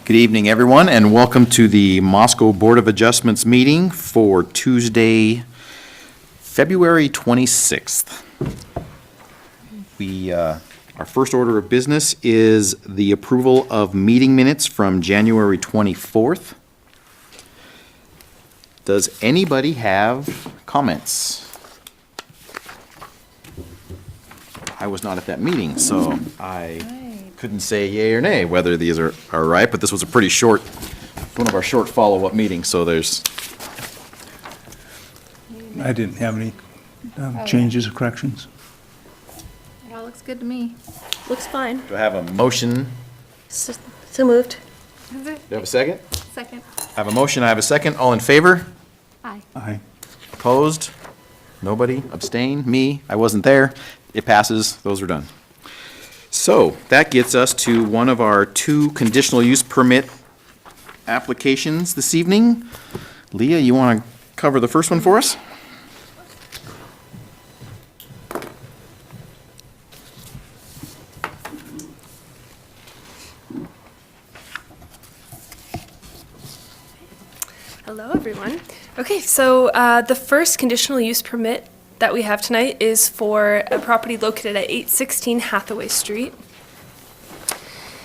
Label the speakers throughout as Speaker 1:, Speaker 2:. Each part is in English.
Speaker 1: Good evening, everyone, and welcome to the Moscow Board of Adjustments meeting for Tuesday, February 26th. Our first order of business is the approval of meeting minutes from January 24th. Does anybody have comments? I was not at that meeting, so I couldn't say yay or nay whether these are right, but this was a pretty short, one of our short follow-up meetings, so there's...
Speaker 2: I didn't have any changes or corrections.
Speaker 3: It all looks good to me.
Speaker 4: Looks fine.
Speaker 1: Do I have a motion?
Speaker 4: So moved.
Speaker 3: Is it?
Speaker 1: Do I have a second?
Speaker 3: Second.
Speaker 1: I have a motion, I have a second. All in favor?
Speaker 3: Aye.
Speaker 2: Aye.
Speaker 1: Opposed? Nobody? Abstain? Me? I wasn't there. It passes. Those are done. So that gets us to one of our two conditional use permit applications this evening. Leah, you want to cover the first one for us?
Speaker 4: Hello, everyone. Okay, so the first conditional use permit that we have tonight is for a property located at 816 Hathaway Street.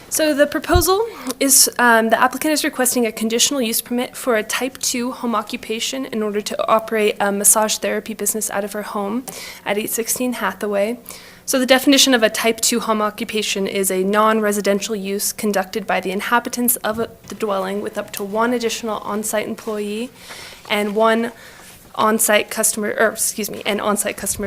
Speaker 4: So the proposal is, the applicant is requesting a conditional use permit for a type 2 home occupation in order to operate a massage therapy business out of her home at 816 Hathaway. So the definition of a type 2 home occupation is a non-residential use conducted by the inhabitants of the dwelling with up to one additional on-site employee and one on-site customer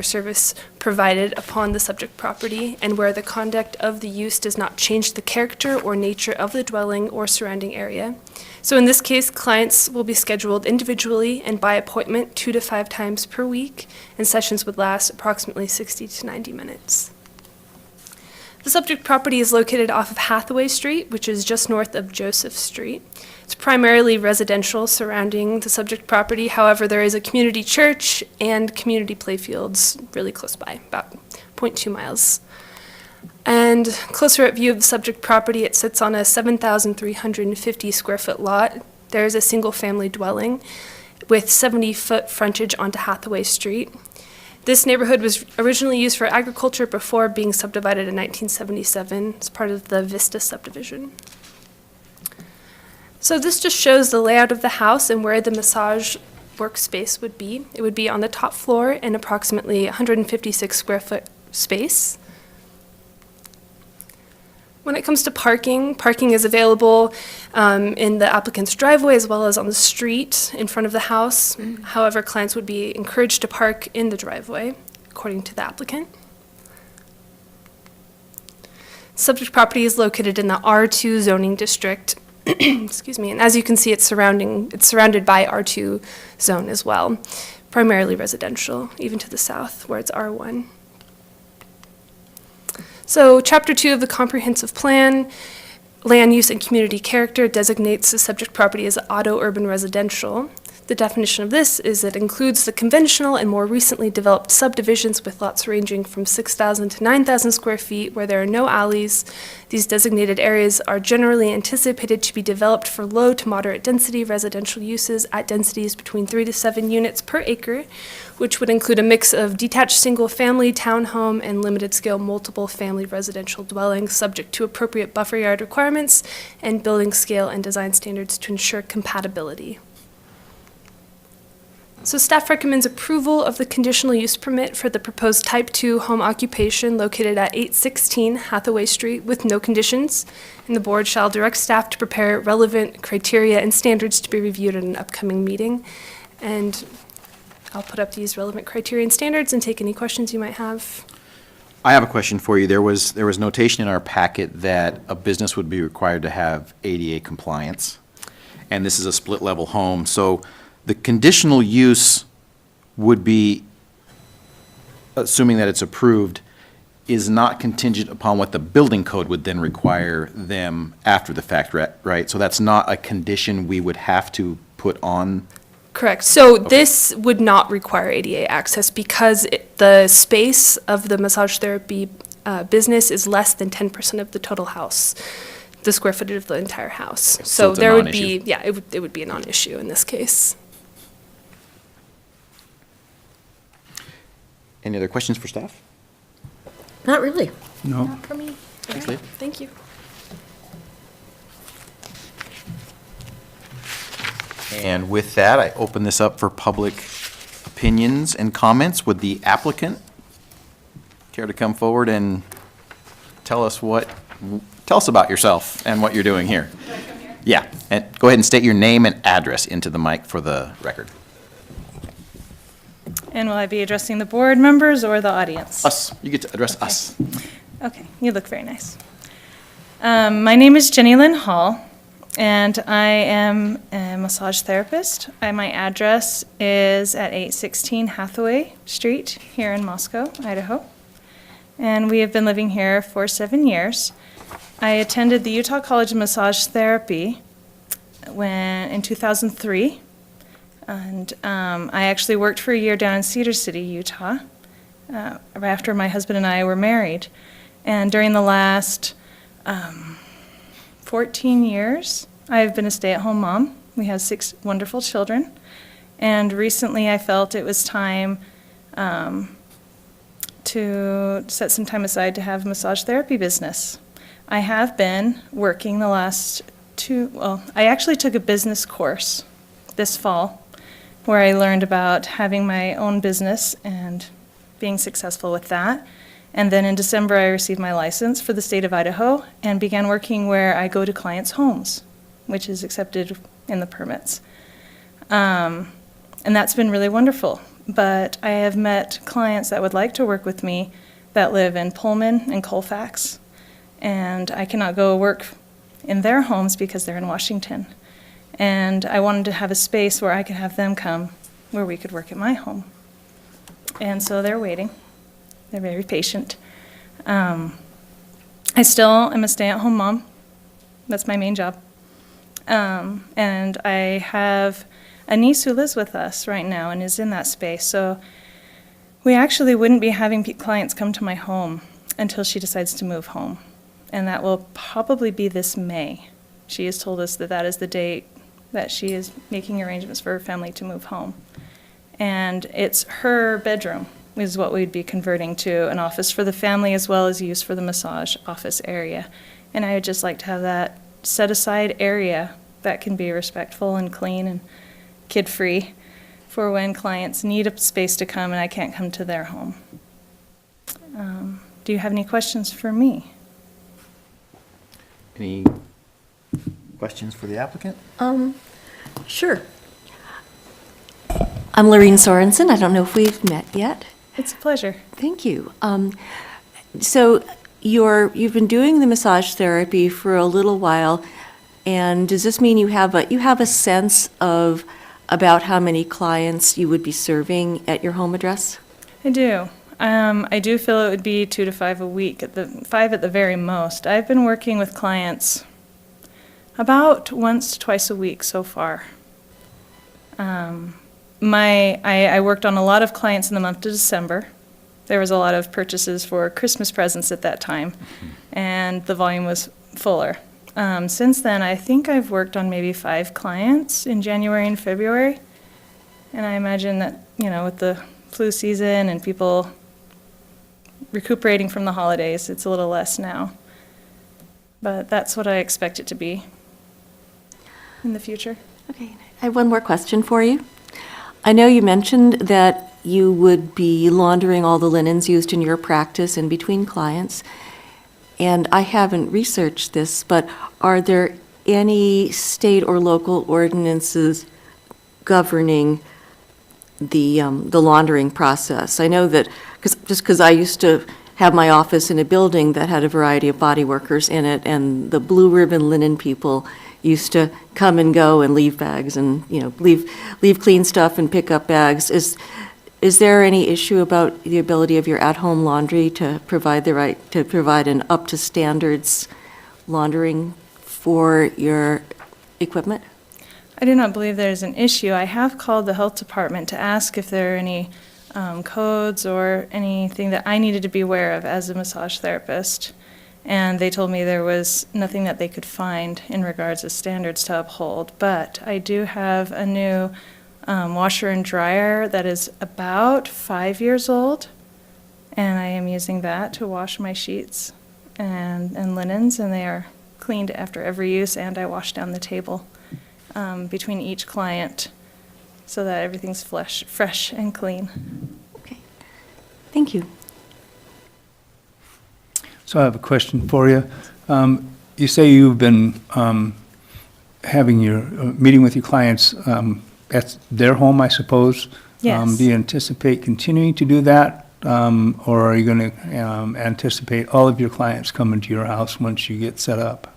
Speaker 4: service provided upon the subject property, and where the conduct of the use does not change the character or nature of the dwelling or surrounding area. So in this case, clients will be scheduled individually and by appointment 2 to 5 times per week, and sessions would last approximately 60 to 90 minutes. The subject property is located off of Hathaway Street, which is just north of Joseph Street. It's primarily residential surrounding the subject property. However, there is a community church and community playfields really close by, about 0.2 miles. And closer up view of the subject property, it sits on a 7,350 square foot lot. There is a single family dwelling with 70-foot frontage onto Hathaway Street. This neighborhood was originally used for agriculture before being subdivided in 1977 as part of the Vista subdivision. So this just shows the layout of the house and where the massage workspace would be. It would be on the top floor in approximately 156 square foot space. When it comes to parking, parking is available in the applicant's driveway as well as on the street in front of the house. However, clients would be encouraged to park in the driveway, according to the applicant. Subject property is located in the R2 zoning district. Excuse me, and as you can see, it's surrounded by R2 zone as well, primarily residential, even to the south where it's R1. So Chapter 2 of the Comprehensive Plan, Land Use and Community Character, designates the subject property as auto-urban residential. The definition of this is it includes the conventional and more recently developed subdivisions with lots ranging from 6,000 to 9,000 square feet where there are no alleys. These designated areas are generally anticipated to be developed for low to moderate density residential uses at densities between 3 to 7 units per acre, which would include a mix of detached single-family, townhome, and limited-scale multiple-family residential dwellings subject to appropriate buffer yard requirements and building scale and design standards to ensure compatibility. So staff recommends approval of the conditional use permit for the proposed type 2 home occupation located at 816 Hathaway Street with no conditions, and the board shall direct staff to prepare relevant criteria and standards to be reviewed at an upcoming meeting. And I'll put up these relevant criteria and standards and take any questions you might have.
Speaker 1: I have a question for you. There was notation in our packet that a business would be required to have ADA compliance, and this is a split-level home. So the conditional use would be, assuming that it's approved, is not contingent upon what the building code would then require them after the fact, right? So that's not a condition we would have to put on?
Speaker 4: Correct. So this would not require ADA access because the space of the massage therapy business is less than 10% of the total house. the square footage of the entire house.
Speaker 1: So
Speaker 4: So
Speaker 1: it's a
Speaker 4: there would be,
Speaker 1: non-issue.
Speaker 4: yeah, it would be a non-issue in this case.
Speaker 1: Any other questions for staff?
Speaker 5: Not really.
Speaker 2: No.
Speaker 3: Not for me.
Speaker 1: Thanks, Dave.
Speaker 4: Thank you.
Speaker 1: And with that, I open this up for public opinions and comments. Would the applicant care to come forward and tell us about yourself and what you're doing here? Yeah, and go ahead and state your name and address into the mic for the record.
Speaker 6: And will I be addressing the board members or the audience?
Speaker 1: Us, you get to address us.
Speaker 6: Okay, you look very nice. My name is Lynn Hall, and I am a massage therapist. My address is at 816 Hathaway Street here in Moscow, Idaho. And we have been living here for 7 years. I attended the Utah College of Massage Therapy in 2003. And I actually worked for a year down in Cedar City, Utah, after my husband and I were married. And during the last 14 years, I've been a stay-at-home mom. We have 6 wonderful children. And recently I felt it was time to set some time aside to have a massage therapy business. I have been working the last I actually took a business course this fall where I learned about having my own business and being successful with that. And then in December, I received my license for the state of Idaho and began working where I go to clients' homes, which is accepted in the permits. And that's been really wonderful. But I have met clients that would like to work with me that live in Pullman and Colfax, and I cannot go work in their homes because they're in Washington. And I wanted to have a space where I could have them come, where we could work at my home. And so they're waiting. They're very patient. I still am a stay-at-home mom. That's my main job. And I have a niece who lives with us right now and is in that space. So we actually wouldn't be having clients come to my home until she decides to move home. And that will probably be this May. She has told us that that is the date that she is making arrangements for her family to move home. And it's her bedroom is what we'd be converting to an office for the family as well as use for the massage office area. And I would just like to have that set-aside area that can be respectful and clean and kid-free for when clients need a space to come and I can't come to their home. Do you have any questions for me?
Speaker 1: Any questions for the applicant?
Speaker 5: Sure. I'm Lorene Sorensen. I don't know if we've met yet.
Speaker 6: It's a pleasure.
Speaker 5: Thank you. So you've been doing the massage therapy for a little while, and does this mean you have a sense of about how many clients you would be serving at your home address?
Speaker 6: I do. I do feel it would be 2 to 5 a week, 5 at the very most. I've been working with clients about once to twice a week so far. I worked on a lot of clients in the month of December. There was a lot of purchases for Christmas presents at that time, and the volume was fuller. Since then, I think I've worked on maybe 5 clients in January and February, and I imagine that, with the flu season and people recuperating from the holidays, it's a little less now. But that's what I expect it to be in the future.
Speaker 5: Okay. I have one more question for you. I know you mentioned that you would be laundering all the linens used in your practice in between clients, and I haven't researched this, but are there any state or local ordinances governing the laundering process? I know that because I used to have my office in a building that had a variety of body workers in it, and the blue ribbon linen people used to come and go and leave bags and leave clean stuff and pick up bags. Is there any issue about the ability of your at-home laundry to provide an up to standards laundering for your equipment?
Speaker 6: I do not believe there's an issue. I have called the health department to ask if there are any codes or anything that I needed to be aware of as a massage therapist. And they told me there was nothing that they could find in regards to standards to uphold. But I do have a new washer and dryer that is about 5 years old. And I am using that to wash my sheets and linens, and they are cleaned after every use, and I wash down the table between each client so that everything's fresh and clean.
Speaker 5: Okay. Thank you.
Speaker 2: So I have a question for you. You say you've been having your, meeting with your clients at their home, I suppose?
Speaker 6: Yes.
Speaker 2: Do you anticipate continuing to do that? Or are you going to anticipate all of your clients coming to your house once you get set up?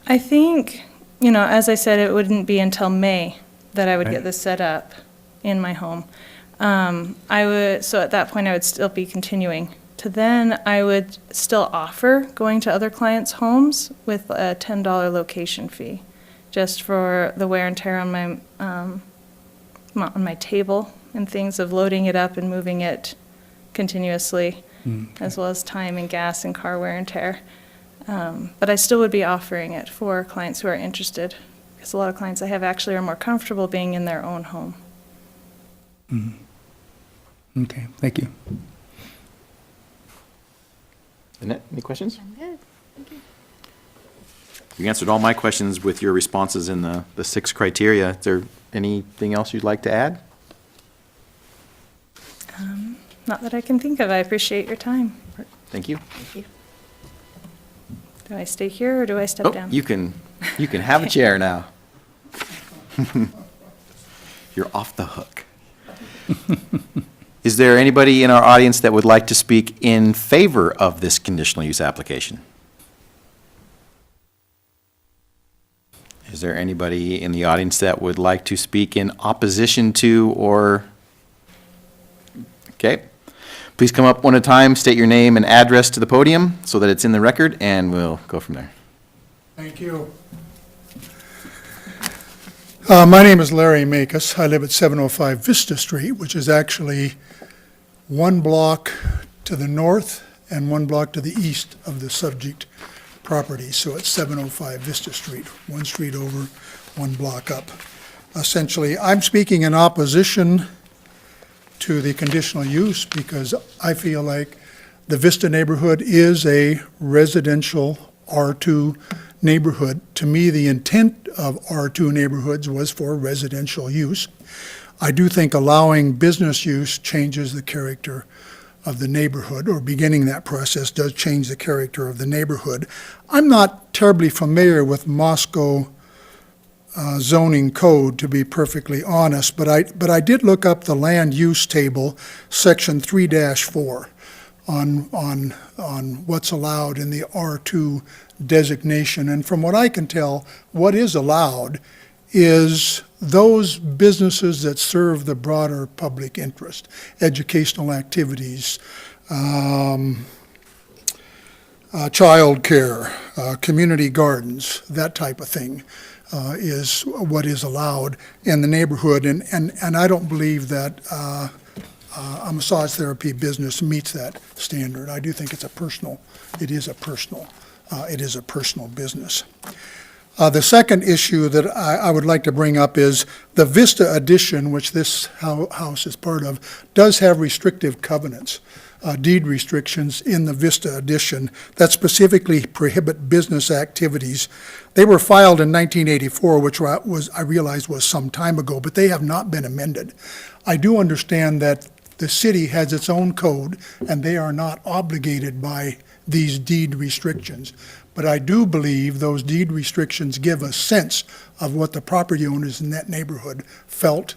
Speaker 6: I think, as I said, it wouldn't be until May that I would
Speaker 2: Right.
Speaker 6: get this set up in my home. So at that point, I would still be continuing. To then, I would still offer going to other clients' homes with a $10 location fee, just for the wear and tear on my table and things of loading it up and moving it continuously, as well as time and gas and car wear and tear. But I still would be offering it for clients who are interested, because a lot of clients I have actually are more comfortable being in their own home.
Speaker 2: Okay, thank you.
Speaker 1: Annette, any questions?
Speaker 3: I'm good. Thank you.
Speaker 1: You answered all my questions with your responses in the 6 criteria. Is there anything else you'd like to add?
Speaker 6: Not that I can think of. I appreciate your time.
Speaker 1: Thank you.
Speaker 6: Do I stay here or do I step
Speaker 1: Oh,
Speaker 6: down?
Speaker 1: you can have a chair now. You're off the hook. Is there anybody in our audience that would like to speak in favor of this conditional use application? Is there anybody in the audience that would like to speak in opposition to or? Okay. Please come up one at a time, state your name and address to the podium so that it's in the record, and we'll go from there.
Speaker 7: Thank you. My name is Larry Makus. I live at 705 Vista Street, which is actually 1 block to the north and 1 block to the east of the subject property. So it's 705 Vista Street, 1 street over, 1 block up. Essentially, I'm speaking in opposition to the conditional use because I feel like the Vista neighborhood is a residential R2 neighborhood. To me, the intent of R2 neighborhoods was for residential use. I do think allowing business use changes the character of the neighborhood, or beginning that process does change the character of the neighborhood. I'm not terribly familiar with Moscow zoning code, to be perfectly honest, but I did look up the land use table, section 3-4, on what's allowed in the R2 designation. And from what I can tell, what is allowed is those businesses that serve the broader public interest, educational activities, childcare, community gardens, that type of thing. Is what is allowed in the neighborhood, and I don't believe that a massage therapy business meets that standard. I do think it is a personal business. The second issue that I would like to bring up is the Vista addition, which this house is part of, does have restrictive covenants, deed restrictions in the Vista addition that specifically prohibit business activities. They were filed in 1984, which I realized was some time ago, but they have not been amended. I do understand that the city has its own code, and they are not obligated by these deed restrictions. But I do believe those deed restrictions give a sense of what the property owners in that neighborhood felt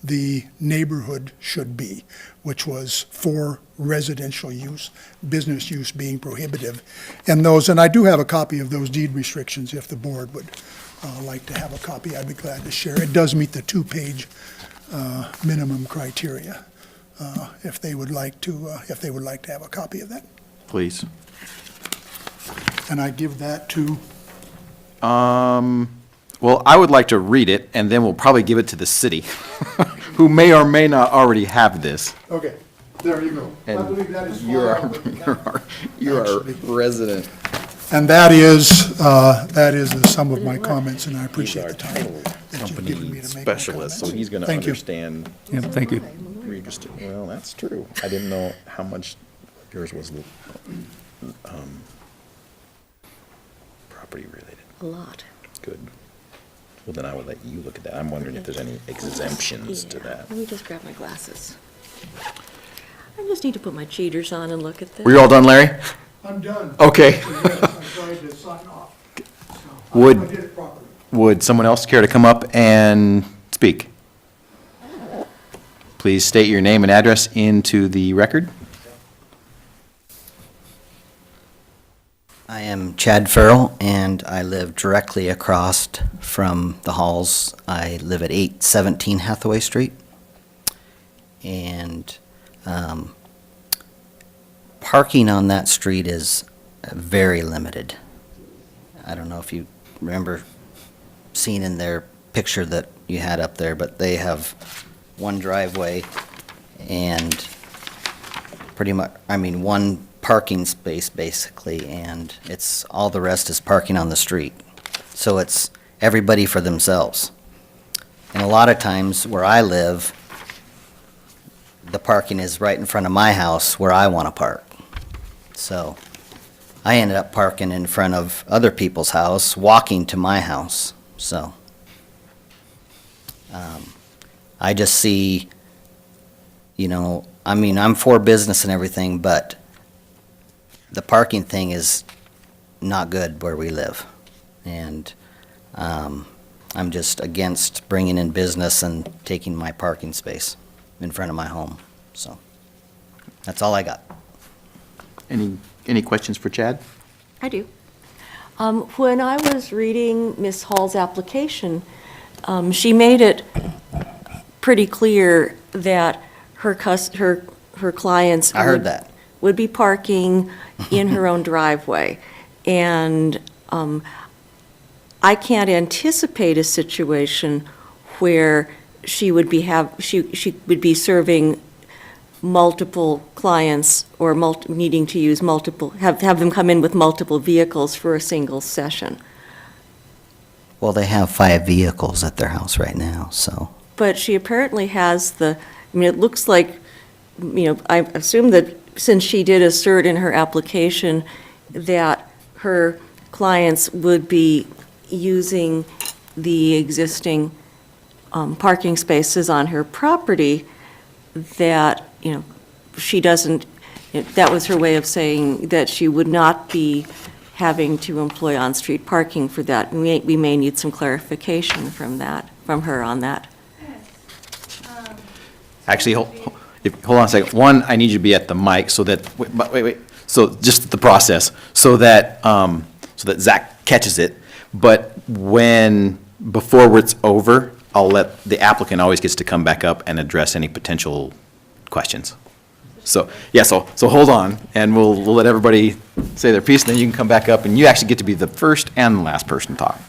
Speaker 7: the neighborhood should be, which was for residential use, business use being prohibitive. And I do have a copy of those deed restrictions. If the board would like to have a copy, I'd be glad to share. It does meet the 2-page minimum criteria. If they would like to have a copy of that.
Speaker 1: Please.
Speaker 7: And I give that to,
Speaker 1: Well, I would like to read it, and then we'll probably give it to the city, who may or may not already have this.
Speaker 7: okay. There you go. I
Speaker 1: And
Speaker 7: believe that is
Speaker 1: you're
Speaker 7: filed
Speaker 1: our,
Speaker 7: with the
Speaker 1: you're
Speaker 7: county.
Speaker 1: our, you're our
Speaker 7: Actually.
Speaker 1: resident.
Speaker 7: And that is the sum of my comments, and I appreciate the time that you've given me to make my
Speaker 1: Specialist, so
Speaker 7: comments.
Speaker 1: he's gonna
Speaker 7: Thank you.
Speaker 1: understand.
Speaker 2: Yeah, thank you.
Speaker 1: Well, that's true. I didn't know how much yours was, property related.
Speaker 5: A lot.
Speaker 1: Good. Well, then I would let you look at that. I'm wondering if there's any exemptions to
Speaker 5: Yeah.
Speaker 1: that.
Speaker 5: Let me just grab my glasses. I just need to put my cheaters on and look at this.
Speaker 1: Were you all done, Larry?
Speaker 7: I'm done.
Speaker 1: Okay.
Speaker 7: So, yes, I'm trying to sign off. So,
Speaker 1: Would-
Speaker 7: I did it properly.
Speaker 1: Would someone else care to come up and speak? Please state your name and address into the record.
Speaker 8: I am Chad Farrell, and I live directly across from the Halls. I live at 817 Hathaway Street. And parking on that street is very limited. I don't know if you remember seeing in their picture that you had up there, but they have one driveway and pretty much, one parking space basically, and it's, all the rest is parking on the street. So it's everybody for themselves. And a lot of times where I live, the parking is right in front of my house where I want to park. So I ended up parking in front of other people's house, walking to my house, so. I just see, I'm for business and everything, but the parking thing is not good where we live. And I'm just against bringing in business and taking my parking space in front of my home. So that's all I got.
Speaker 1: Any questions for Chad?
Speaker 5: I do. When I was reading Ms. Hall's application, she made it pretty clear that her clients
Speaker 8: I heard that.
Speaker 5: would be parking in her own driveway. And I can't anticipate a situation where she would be serving multiple clients or needing to use multiple, have them come in with multiple vehicles for a single session.
Speaker 8: Well, they have 5 vehicles at their house right now, so.
Speaker 5: But she apparently has it looks like, I assume that since she did assert in her application that her clients would be using the existing parking spaces on her property, that, she doesn't, that was her way of saying that she would not be having to employ on-street parking for that. We may need some clarification from her on that.
Speaker 1: Actually, hold on a second. One, I need you to be at the mic so that, wait. So just the process, so that Zach catches it. But before it's over, I'll let the applicant always gets to come back up and address any potential questions. So, yeah, so hold on, and we'll let everybody say their piece, and then you can come back up, and you actually get to be the first and the last person to talk.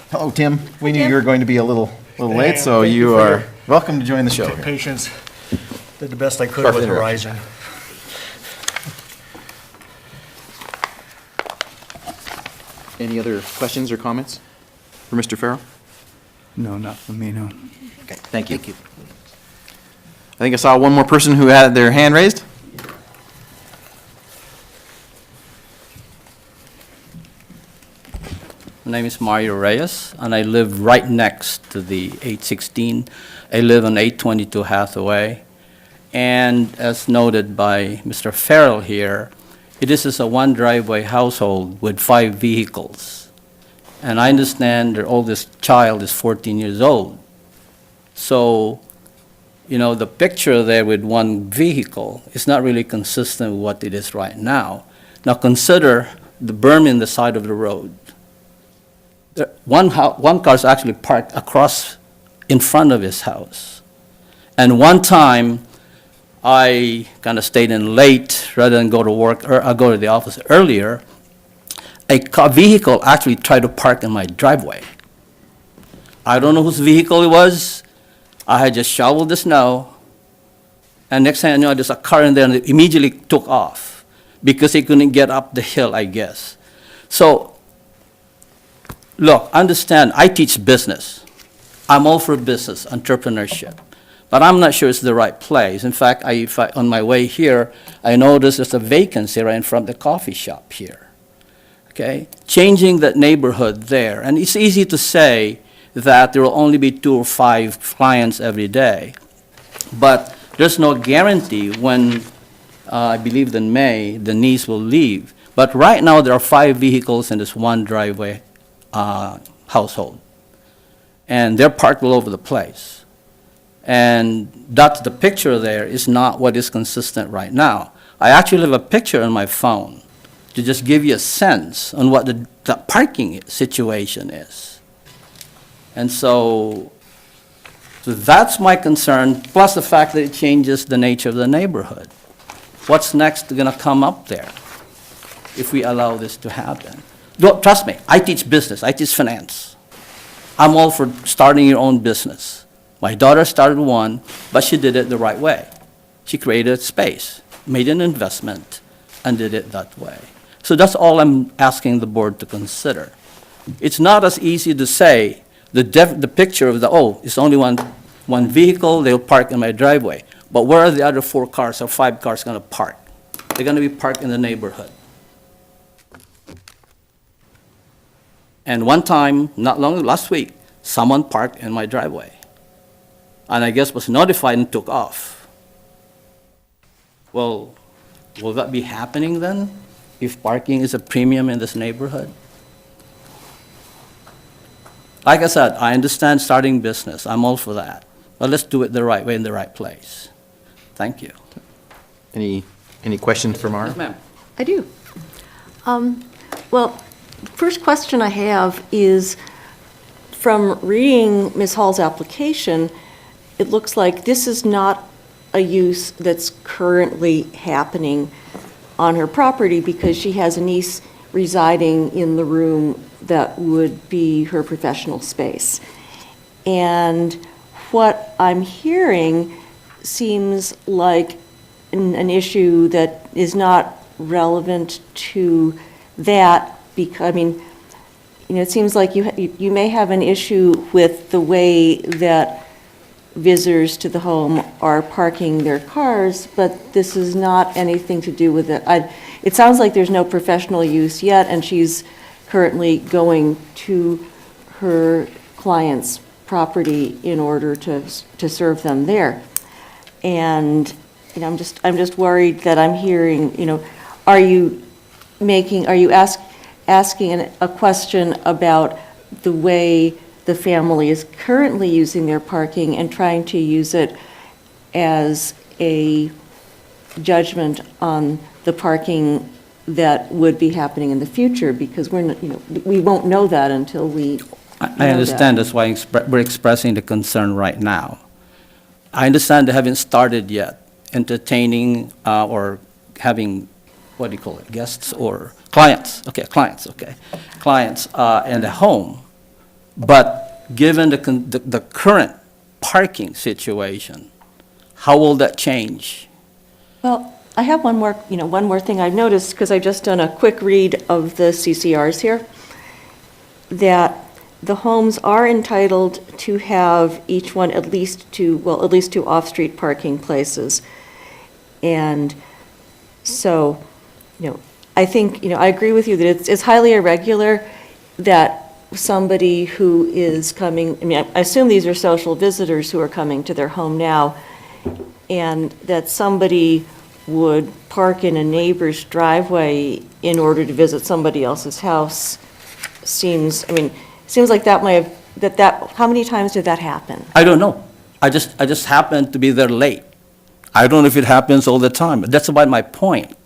Speaker 1: Hello, Tim. We knew you were going to be a little late, so
Speaker 9: Thank you
Speaker 1: you
Speaker 9: for
Speaker 1: are
Speaker 9: your
Speaker 1: welcome to join the show. here.
Speaker 9: Patience. Did the best I could
Speaker 1: Sorry for
Speaker 9: with
Speaker 1: the interruption.
Speaker 9: Verizon.
Speaker 1: Any other questions or comments for Mr. Farrell?
Speaker 2: No, not for me, no.
Speaker 1: Okay, thank you. I think I saw one more person who had their hand raised.
Speaker 10: My name is Mario Reyes, and I live right next to the 816. I live on 822 Hathaway. And as noted by Mr. Farrell here, this is a one driveway household with 5 vehicles. And I understand their oldest child is 14 years old. So, the picture there with one vehicle is not really consistent with what it is right now. Now consider the berm in the side of the road. One car is actually parked across in front of his house. And one time, I kind of stayed in late rather than go to work, or I go to the office earlier. A vehicle actually tried to park in my driveway. I don't know whose vehicle it was. I had just shoveled the snow, And next thing I know, there's a car in there and it immediately took off because he couldn't get up the hill, I guess. So, look, understand, I teach business. I'm all for business, entrepreneurship. But I'm not sure it's the right place. In fact, on my way here, I noticed there's a vacancy right in front of the coffee shop here. Okay? Changing that neighborhood there. And it's easy to say that there will only be 2 or 5 clients every day. But there's no guarantee when, I believe in May, the niece will leave. But right now, there are 5 vehicles in this one driveway household. And they're parked all over the place. And that's the picture there is not what is consistent right now. I actually have a picture on my phone to just give you a sense on what the parking situation is. And so that's my concern, plus the fact that it changes the nature of the neighborhood. What's next going to come up there if we allow this to happen? Don't, trust me, I teach business, I teach finance. I'm all for starting your own business. My daughter started one, but she did it the right way. She created space, made an investment, and did it that way. So that's all I'm asking the board to consider. It's not as easy to say the picture of it's only one vehicle, they'll park in my driveway. But where are the other 4 cars or 5 cars going to park? They're going to be parked in the neighborhood. And one time, not long, last week, someone parked in my driveway. And I guess was notified and took off. Well, will that be happening then, if parking is a premium in this neighborhood? Like I said, I understand starting business. I'm all for that. But let's do it the right way in the right place. Thank you.
Speaker 1: Any questions for Mara?
Speaker 10: Yes, ma'am.
Speaker 5: I do. Well, first question I have is, from reading Ms. Hall's application, it looks like this is not a use that's currently happening on her property because she has a niece residing in the room that would be her professional space. And what I'm hearing seems like an issue that is not relevant to that, because, I mean, it seems like you may have an issue with the way that visitors to the home are parking their cars, but this is not anything to do with it. It sounds like there's no professional use yet, and she's currently going to her client's property in order to serve them there. And I'm just worried that I'm hearing, are you asking a question about the way the family is currently using their parking and trying to use it as a judgment on the parking that would be happening in the future, because we won't know that until we
Speaker 10: I understand, that's why we're expressing the concern right now. I understand they haven't started yet entertaining or having, what do you call it, guests or clients, clients in the home. But given the current parking situation, how will that change?
Speaker 5: Well, I have one more thing I've noticed, because I've just done a quick read of the CCRs here, that the homes are entitled to have each one at least two off-street parking places. And so, I think, I agree with you that it's highly irregular that somebody who is coming, I assume these are social visitors who are coming to their home now, and that somebody would park in a neighbor's driveway in order to visit somebody else's house seems like that might have, how many times did that happen?
Speaker 10: I don't know. I just happened to be there late. I don't know if it happens all the time, but that's about my point.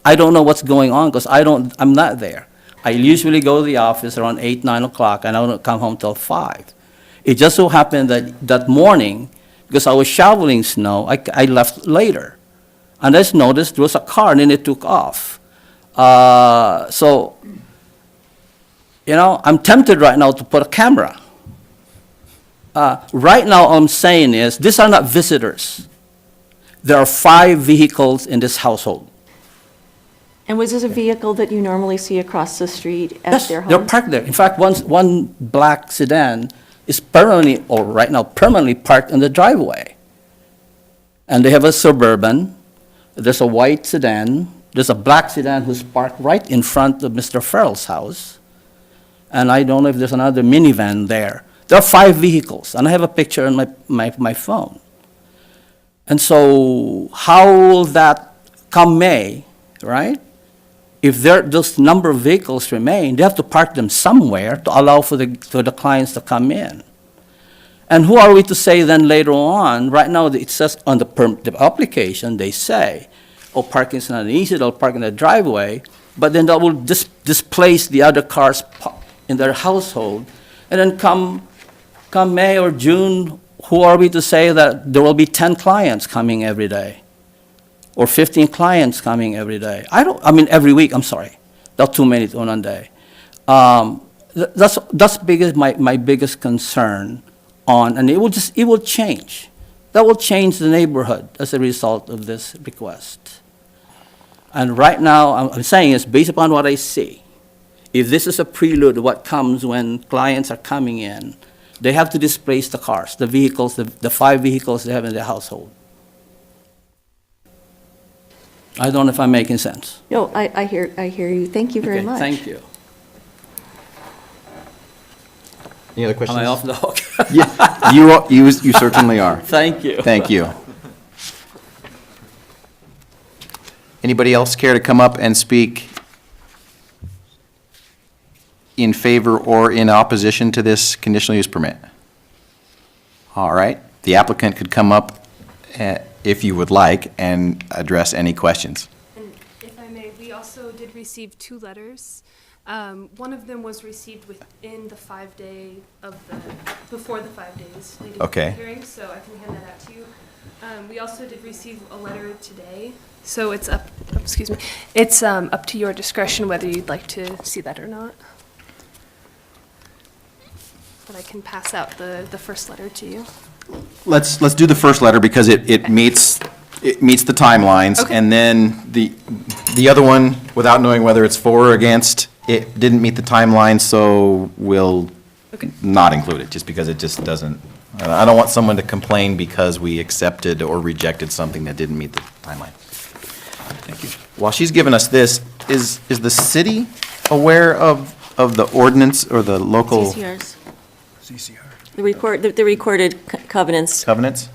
Speaker 10: I don't know what's going on because I'm not there. I usually go to the office around 8, 9 o'clock, and I don't come home till 5. It just so happened that morning, because I was shoveling snow, I left later. And I just noticed there was a car, and then it took off. So, I'm tempted right now to put a camera. Right now, all I'm saying is, these are not visitors. There are 5 vehicles in this household.
Speaker 5: And was this a vehicle that you normally see across the street at
Speaker 10: Yes,
Speaker 5: their
Speaker 10: they're
Speaker 5: home?
Speaker 10: parked there. In fact, one black sedan is permanently, or right now, permanently parked in the driveway. And they have a Suburban, there's a white sedan, there's a black sedan who's parked right in front of Mr. Farrell's house. And I don't know if there's another minivan there. There are 5 vehicles, and I have a picture on my phone. And so how will that come May, right? If those number of vehicles remain, they have to park them somewhere to allow for the clients to come in. And who are we to say then later on, right now it says on the application, they say, oh, parking is not easy, they'll park in the driveway, but then that will displace the other cars in their household. And then come May or June, who are we to say that there will be 10 clients coming every day? Or 15 clients coming every day? Every week, I'm sorry. Not too many on one day. That's my biggest concern on, and it will change. That will change the neighborhood as a result of this request. And right now, I'm saying it's based upon what I see. If this is a prelude to what comes when clients are coming in, they have to displace the cars, the vehicles, the 5 vehicles they have in their household. I don't know if I'm making sense.
Speaker 5: No, I hear you. Thank you very
Speaker 10: Okay,
Speaker 5: much.
Speaker 10: thank you.
Speaker 1: Any other questions?
Speaker 10: Am I off the hook?
Speaker 1: Yeah, you certainly are.
Speaker 10: Thank you.
Speaker 1: Thank you. Anybody else care to come up and speak in favor or in opposition to this conditional use permit? All right, the applicant could come up if you would like and address any questions.
Speaker 4: And if I may, we also did receive 2 letters. One of them was received within the 5-day before the 5 days leading to
Speaker 1: Okay.
Speaker 4: the hearing, so I can hand that out to you. We also did receive a letter today, so it's up to your discretion whether you'd like to see that or not. But I can pass out the first letter to you.
Speaker 1: Let's do the first letter because it meets the timelines.
Speaker 4: Okay.
Speaker 1: And then the other one, without knowing whether it's for or against, it didn't meet the timeline, so we'll not include it, just because it just doesn't. I don't want someone to complain because we accepted or rejected something that didn't meet the timeline. Thank you. While she's giving us this, is the city aware of the ordinance or the local
Speaker 5: CCRs. The recorded covenants.
Speaker 1: covenants?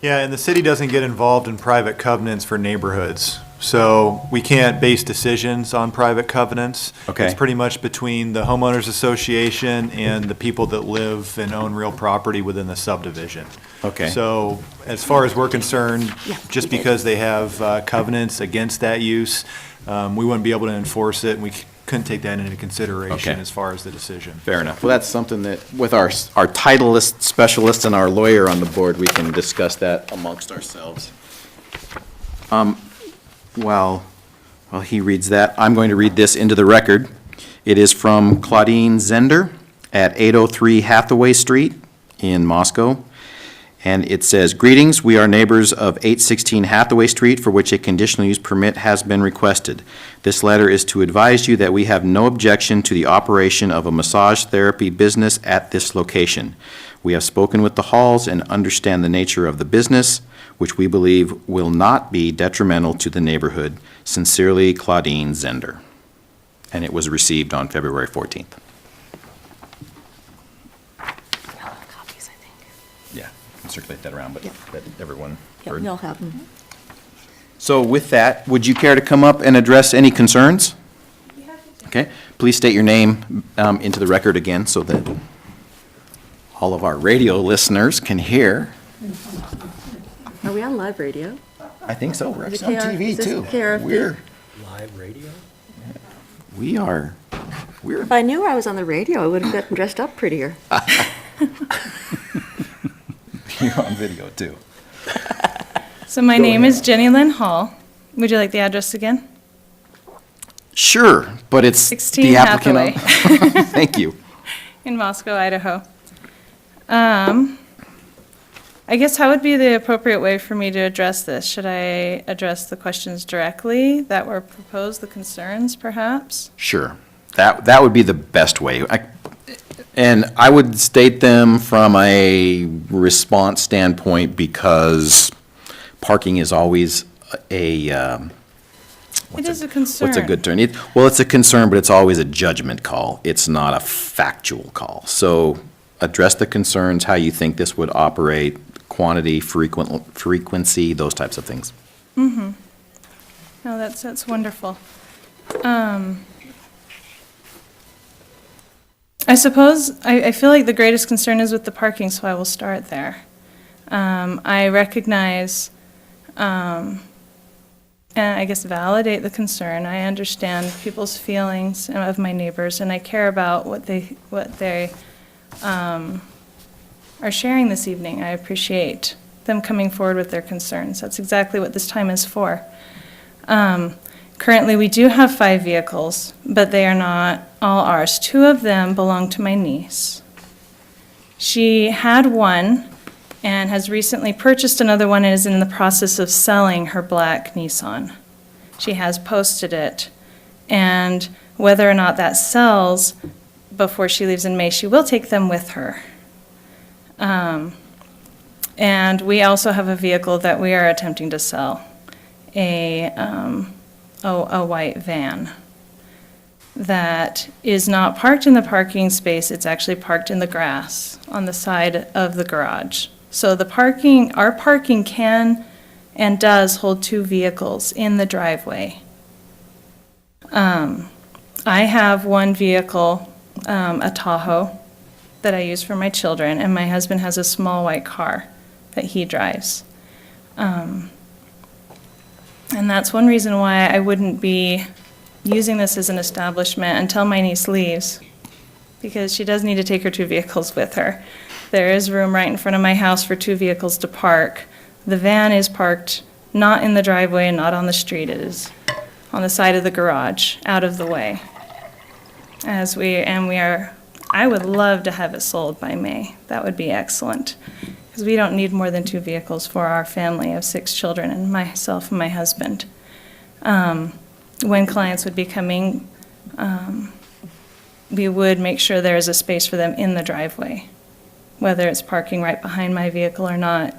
Speaker 11: Yeah, and the city doesn't get involved in private covenants for neighborhoods. So we can't base decisions on private covenants.
Speaker 1: Okay.
Speaker 11: It's pretty much between the homeowners association and the people that live and own real property within the subdivision.
Speaker 1: Okay.
Speaker 11: So as far as we're concerned,
Speaker 5: Yeah,
Speaker 11: just
Speaker 5: we did.
Speaker 11: because they have covenants against that use, we wouldn't be able to enforce it, and we couldn't take that into consideration
Speaker 1: Okay.
Speaker 11: as far as the decision.
Speaker 1: Fair enough. Well, that's something that, with our titleist specialist and our lawyer on the board, we can discuss that amongst ourselves. While he reads that, I'm going to read this into the record. It is from Claudine Zender at 803 Hathaway Street in Moscow. And it says, "Greetings, we are neighbors of 816 Hathaway Street, for which a conditional use permit has been requested. This letter is to advise you that we have no objection to the operation of a massage therapy business at this location. We have spoken with the Halls and understand the nature of the business, which we believe will not be detrimental to the neighborhood. Sincerely, Claudine Zender." And it was received on February 14th.
Speaker 5: Copies, I think.
Speaker 1: Yeah, can circulate that around, but
Speaker 5: Yeah.
Speaker 1: that everyone
Speaker 5: Yeah,
Speaker 1: heard.
Speaker 5: we all have them.
Speaker 1: So with that, would you care to come up and address any concerns? Okay, please state your name into the record again so that all of our radio listeners can hear.
Speaker 5: Are we on live radio?
Speaker 1: I think so, we're
Speaker 5: Is it
Speaker 1: actually on
Speaker 5: KR
Speaker 1: TV
Speaker 5: is this
Speaker 1: too.
Speaker 5: KRFB?
Speaker 9: Live radio?
Speaker 1: We're
Speaker 5: If I knew I was on the radio, I would have gotten dressed up prettier.
Speaker 1: you're on video too.
Speaker 6: So my name is Jenny Lynn Hall. Would you like the address again?
Speaker 1: Sure, but it's
Speaker 6: 16
Speaker 1: the applicant.
Speaker 6: Hathaway.
Speaker 1: Thank you.
Speaker 6: In Moscow, Idaho. I guess how would be the appropriate way for me to address this? Should I address the questions directly that were proposed, the concerns perhaps?
Speaker 1: Sure. That would be the best way. And I would state them from a response standpoint because parking is always a,
Speaker 6: It is a concern.
Speaker 1: what's a good term? Well, it's a concern, but it's always a judgment call. It's not a factual call. So address the concerns, how you think this would operate, quantity, frequency, those types of things.
Speaker 6: No, that's wonderful. I suppose, I feel like the greatest concern is with the parking, so I will start there. I recognize, and I guess validate the concern. I understand people's feelings of my neighbors, and I care about what they are sharing this evening. I appreciate them coming forward with their concerns. That's exactly what this time is for. Currently, we do have 5 vehicles, but they are not all ours. 2 of them belong to my niece. She had one and has recently purchased another one and is in the process of selling her black Nissan. She has posted it, and whether or not that sells before she leaves in May, she will take them with her. And we also have a vehicle that we are attempting to sell, a white van that is not parked in the parking space. It's actually parked in the grass on the side of the garage. So our parking can and does hold 2 vehicles in the driveway. I have one vehicle, a Tahoe, that I use for my children, and my husband has a small white car that he drives. And that's one reason why I wouldn't be using this as an establishment until my niece leaves, because she does need to take her 2 vehicles with her. There is room right in front of my house for 2 vehicles to park. The van is parked not in the driveway and not on the street. It is on the side of the garage, out of the way. I would love to have it sold by May. That would be excellent, because we don't need more than 2 vehicles for our family of 6 children and myself and my husband. When clients would be coming, we would make sure there is a space for them in the driveway, whether it's parking right behind my vehicle or not.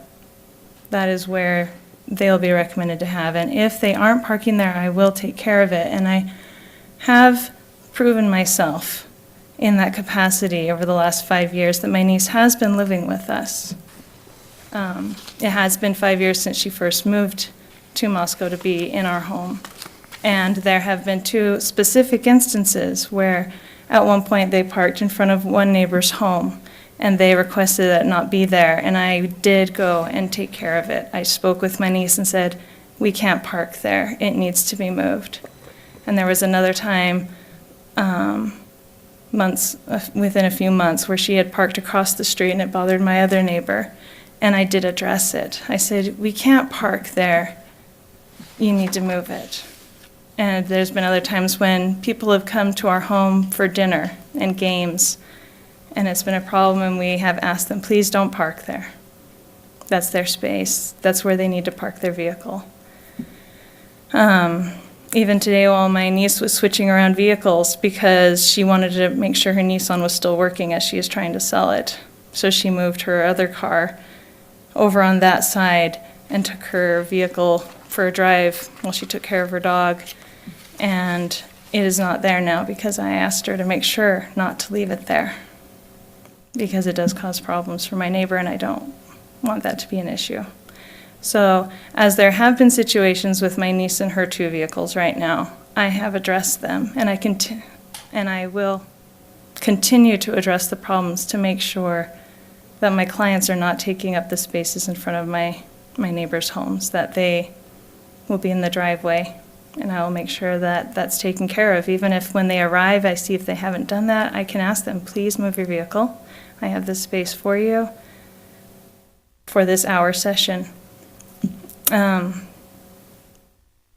Speaker 6: That is where they'll be recommended to have. And if they aren't parking there, I will take care of it. And I have proven myself in that capacity over the last 5 years that my niece has been living with us. It has been 5 years since she first moved to Moscow to be in our home. And there have been 2 specific instances where at one point they parked in front of one neighbor's home and they requested that it not be there. And I did go and take care of it. I spoke with my niece and said, we can't park there. It needs to be moved. And there was another time, within a few months, where she had parked across the street and it bothered my other neighbor. And I did address it. I said, we can't park there. You need to move it. And there's been other times when people have come to our home for dinner and games, and it's been a problem, and we have asked them, please don't park there. That's their space. That's where they need to park their vehicle. Even today, while my niece was switching around vehicles because she wanted to make sure her Nissan was still working as she is trying to sell it. So she moved her other car over on that side and took her vehicle for a drive while she took care of her dog. And it is not there now because I asked her to make sure not to leave it there, because it does cause problems for my neighbor and I don't want that to be an issue. So as there have been situations with my niece and her 2 vehicles right now, I have addressed them, and I will continue to address the problems to make sure that my clients are not taking up the spaces in front of my neighbors' homes, that they will be in the driveway, and I will make sure that that's taken care of. Even if when they arrive, I see if they haven't done that, I can ask them, please move your vehicle. I have this space for you for this hour session.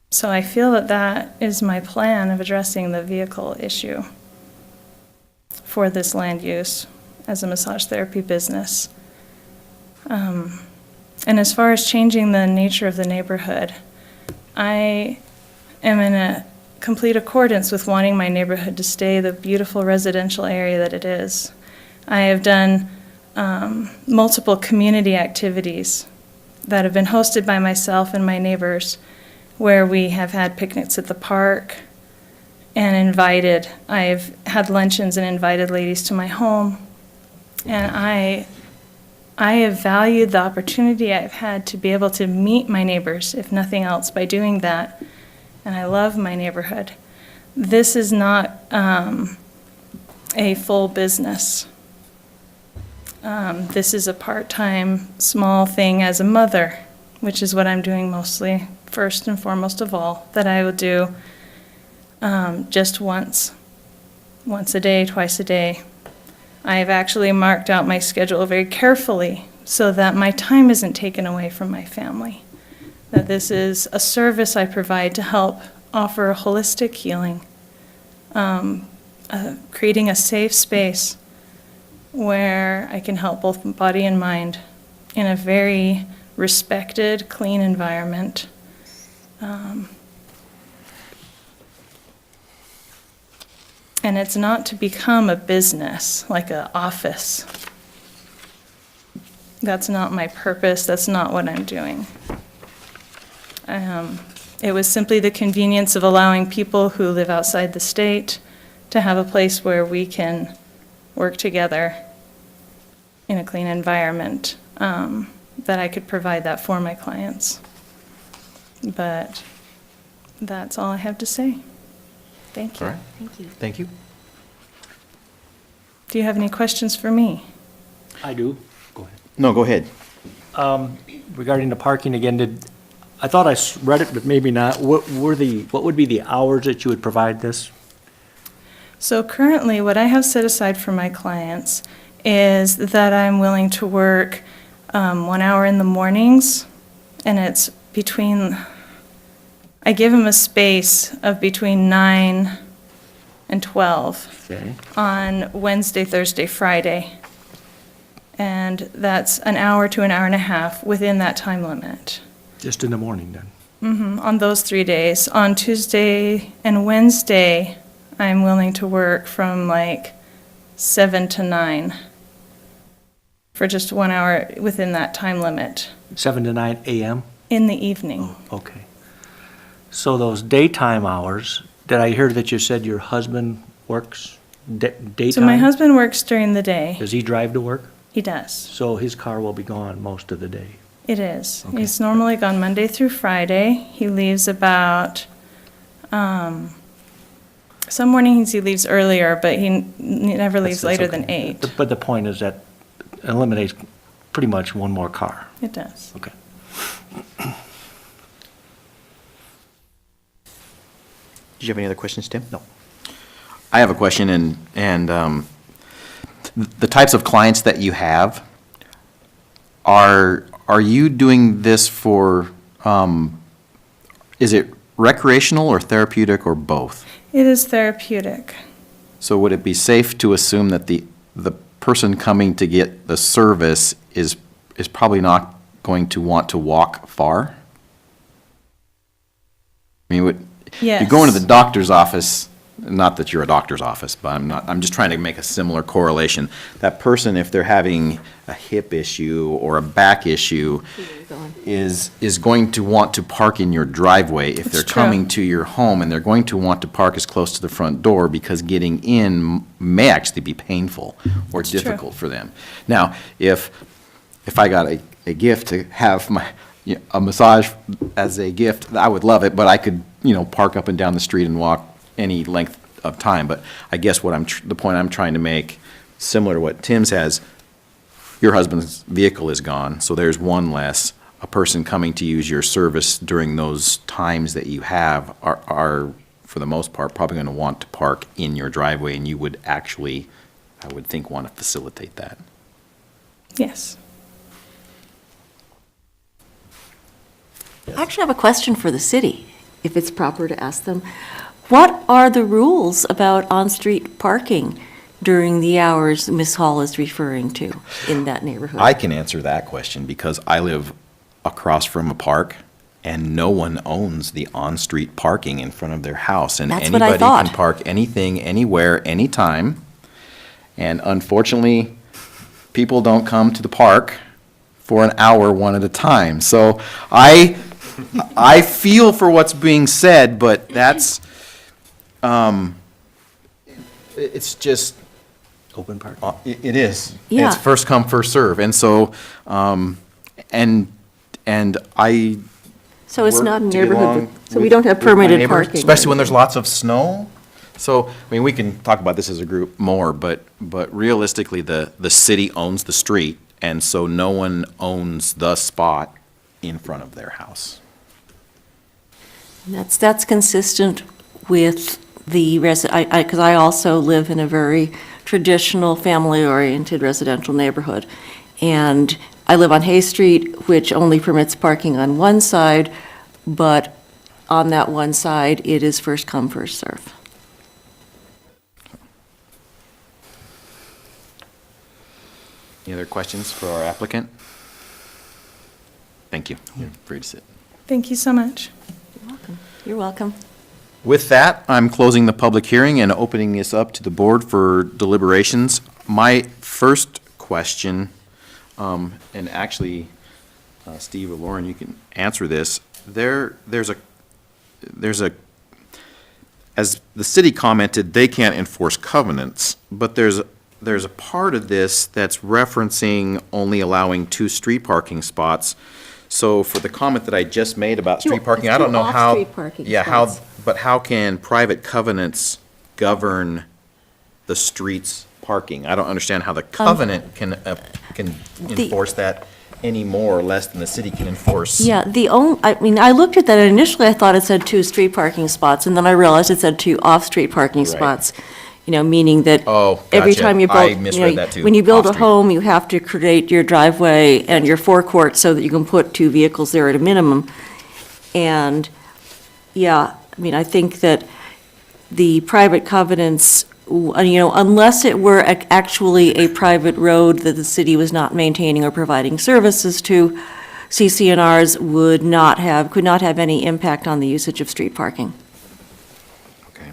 Speaker 6: So I feel that that is my plan of addressing the vehicle issue for this land use as a massage therapy business. And as far as changing the nature of the neighborhood, I am in a complete accordance with wanting my neighborhood to stay the beautiful residential area that it is. I have done multiple community activities that have been hosted by myself and my neighbors, where we have had picnics at the park and I've had luncheons and invited ladies to my home. And I have valued the opportunity I've had to be able to meet my neighbors, if nothing else, by doing that. And I love my neighborhood. This is not a full business. This is a part-time, small thing as a mother, which is what I'm doing mostly, first and foremost of all, that I will do just once a day, twice a day. I have actually marked out my schedule very carefully so that my time isn't taken away from my family. That this is a service I provide to help offer a holistic healing, creating a safe space where I can help both body and mind in a very respected, clean environment. And it's not to become a business, like an office. That's not my purpose. That's not what I'm doing. It was simply the convenience of allowing people who live outside the state to have a place where we can work together in a clean environment, that I could provide that for my clients. But that's all I have to say. Thank you.
Speaker 1: All right.
Speaker 5: Thank you.
Speaker 1: Thank you.
Speaker 6: Do you have any questions for me?
Speaker 9: I do. Go ahead.
Speaker 1: No, go ahead.
Speaker 9: Regarding the parking again, I thought I read it, but maybe not. What would be the hours that you would provide this?
Speaker 6: So currently, what I have set aside for my clients is that I'm willing to work 1 hour in the mornings, and it's I give them a space of between 9 and 12
Speaker 9: Okay.
Speaker 6: on Wednesday, Thursday, Friday. And that's an hour to an hour and a half within that time limit.
Speaker 9: Just in the morning then?
Speaker 6: On those 3 days. On Tuesday and Wednesday, I'm willing to work from like 7 to 9 for just 1 hour within that time limit
Speaker 9: 7 to 9 a.m.?
Speaker 6: in the evening.
Speaker 9: Okay. So those daytime hours, did I hear that you said your husband works daytime?
Speaker 6: So my husband works during the day.
Speaker 9: Does he drive to work?
Speaker 6: He does.
Speaker 9: So his car will be gone most of the day?
Speaker 6: It is.
Speaker 9: Okay.
Speaker 6: He's normally gone Monday through Friday. He leaves about, some mornings he leaves earlier, but he never leaves
Speaker 1: That's
Speaker 6: later
Speaker 1: okay.
Speaker 6: than 8.
Speaker 9: But the point is that eliminates pretty much one more car.
Speaker 6: It does.
Speaker 9: Okay.
Speaker 1: Did you have any other questions, Tim?
Speaker 9: No.
Speaker 1: I have a question, and the types of clients that you have, are you doing this for, is it recreational or therapeutic or both?
Speaker 6: It is therapeutic.
Speaker 1: So would it be safe to assume that the person coming to get the service is probably not going to want to walk far? I mean,
Speaker 6: Yes.
Speaker 1: you go into the doctor's office, not that you're a doctor's office, but I'm just trying to make a similar correlation. That person, if they're having a hip issue or a back issue, is going to want to park in your driveway if
Speaker 6: It's
Speaker 1: they're
Speaker 6: true.
Speaker 1: coming to your home, and they're going to want to park as close to the front door because getting in may actually be painful or
Speaker 6: It's true.
Speaker 1: difficult for them. Now, if I got a gift to have a massage as a gift, I would love it, but I could, park up and down the street and walk any length of time. But I guess the point I'm trying to make, similar to what Tim's has, your husband's vehicle is gone, so there's one less. A person coming to use your service during those times that you have are for the most part, probably going to want to park in your driveway, and you would actually, I would think, want to facilitate that.
Speaker 6: Yes.
Speaker 5: I actually have a question for the city, if it's proper to ask them. What are the rules about on-street parking during the hours Ms. Hall is referring to in that neighborhood?
Speaker 1: I can answer that question because I live across from a park, and no one owns the on-street parking in front of their house. And
Speaker 5: That's what I
Speaker 1: anybody
Speaker 5: thought.
Speaker 1: can park anything, anywhere, anytime. And unfortunately, people don't come to the park for an hour, one at a time. So I feel for what's being said, but that's, it's just,
Speaker 9: Open park.
Speaker 1: it is.
Speaker 5: Yeah.
Speaker 1: It's first come, first serve. And so, and I
Speaker 5: So it's
Speaker 1: work
Speaker 5: not a
Speaker 1: to get
Speaker 5: neighborhood,
Speaker 1: along
Speaker 5: so we
Speaker 1: with-
Speaker 5: don't have
Speaker 1: with my
Speaker 5: permitted
Speaker 1: neighbors,
Speaker 5: parking.
Speaker 1: especially when there's lots of snow. So, I mean, we can talk about this as a group more, but realistically, the city owns the street, and so no one owns the spot in front of their house.
Speaker 5: That's consistent with the because I also live in a very traditional, family-oriented residential neighborhood. And I live on Hay Street, which only permits parking on one side, but on that one side, it is first come, first serve.
Speaker 1: Any other questions for our applicant? Thank you. You're free to sit.
Speaker 6: Thank you so much.
Speaker 5: You're welcome.
Speaker 1: With that, I'm closing the public hearing and opening this up to the board for deliberations. My first question, and actually, Steve or Lauren, you can answer this. There's a, as the city commented, they can't enforce covenants, but there's a part of this that's referencing only allowing 2 street parking spots. So for the comment that I just made about street parking, I don't know how.
Speaker 5: Off-street parking
Speaker 1: Yeah, how,
Speaker 5: spots.
Speaker 1: but how can private covenants the streets parking? I don't understand how the covenant can enforce that any more or less than the city can enforce.
Speaker 5: Yeah, I looked at that, and initially I thought it said 2 street parking spots, and then I realized it said 2 off-street parking
Speaker 1: Right.
Speaker 5: spots. Meaning that
Speaker 1: Oh,
Speaker 5: every
Speaker 1: gotcha.
Speaker 5: time you
Speaker 1: I
Speaker 5: build,
Speaker 1: misread that too.
Speaker 5: when you build a
Speaker 1: Off-street.
Speaker 5: home, you have to create your driveway and your forecourt so that you can put 2 vehicles there at a minimum. And, yeah, I think that the private covenants, unless it were actually a private road that the city was not maintaining or providing services to, CCNRs could not have any impact on the usage of street parking.
Speaker 1: Okay.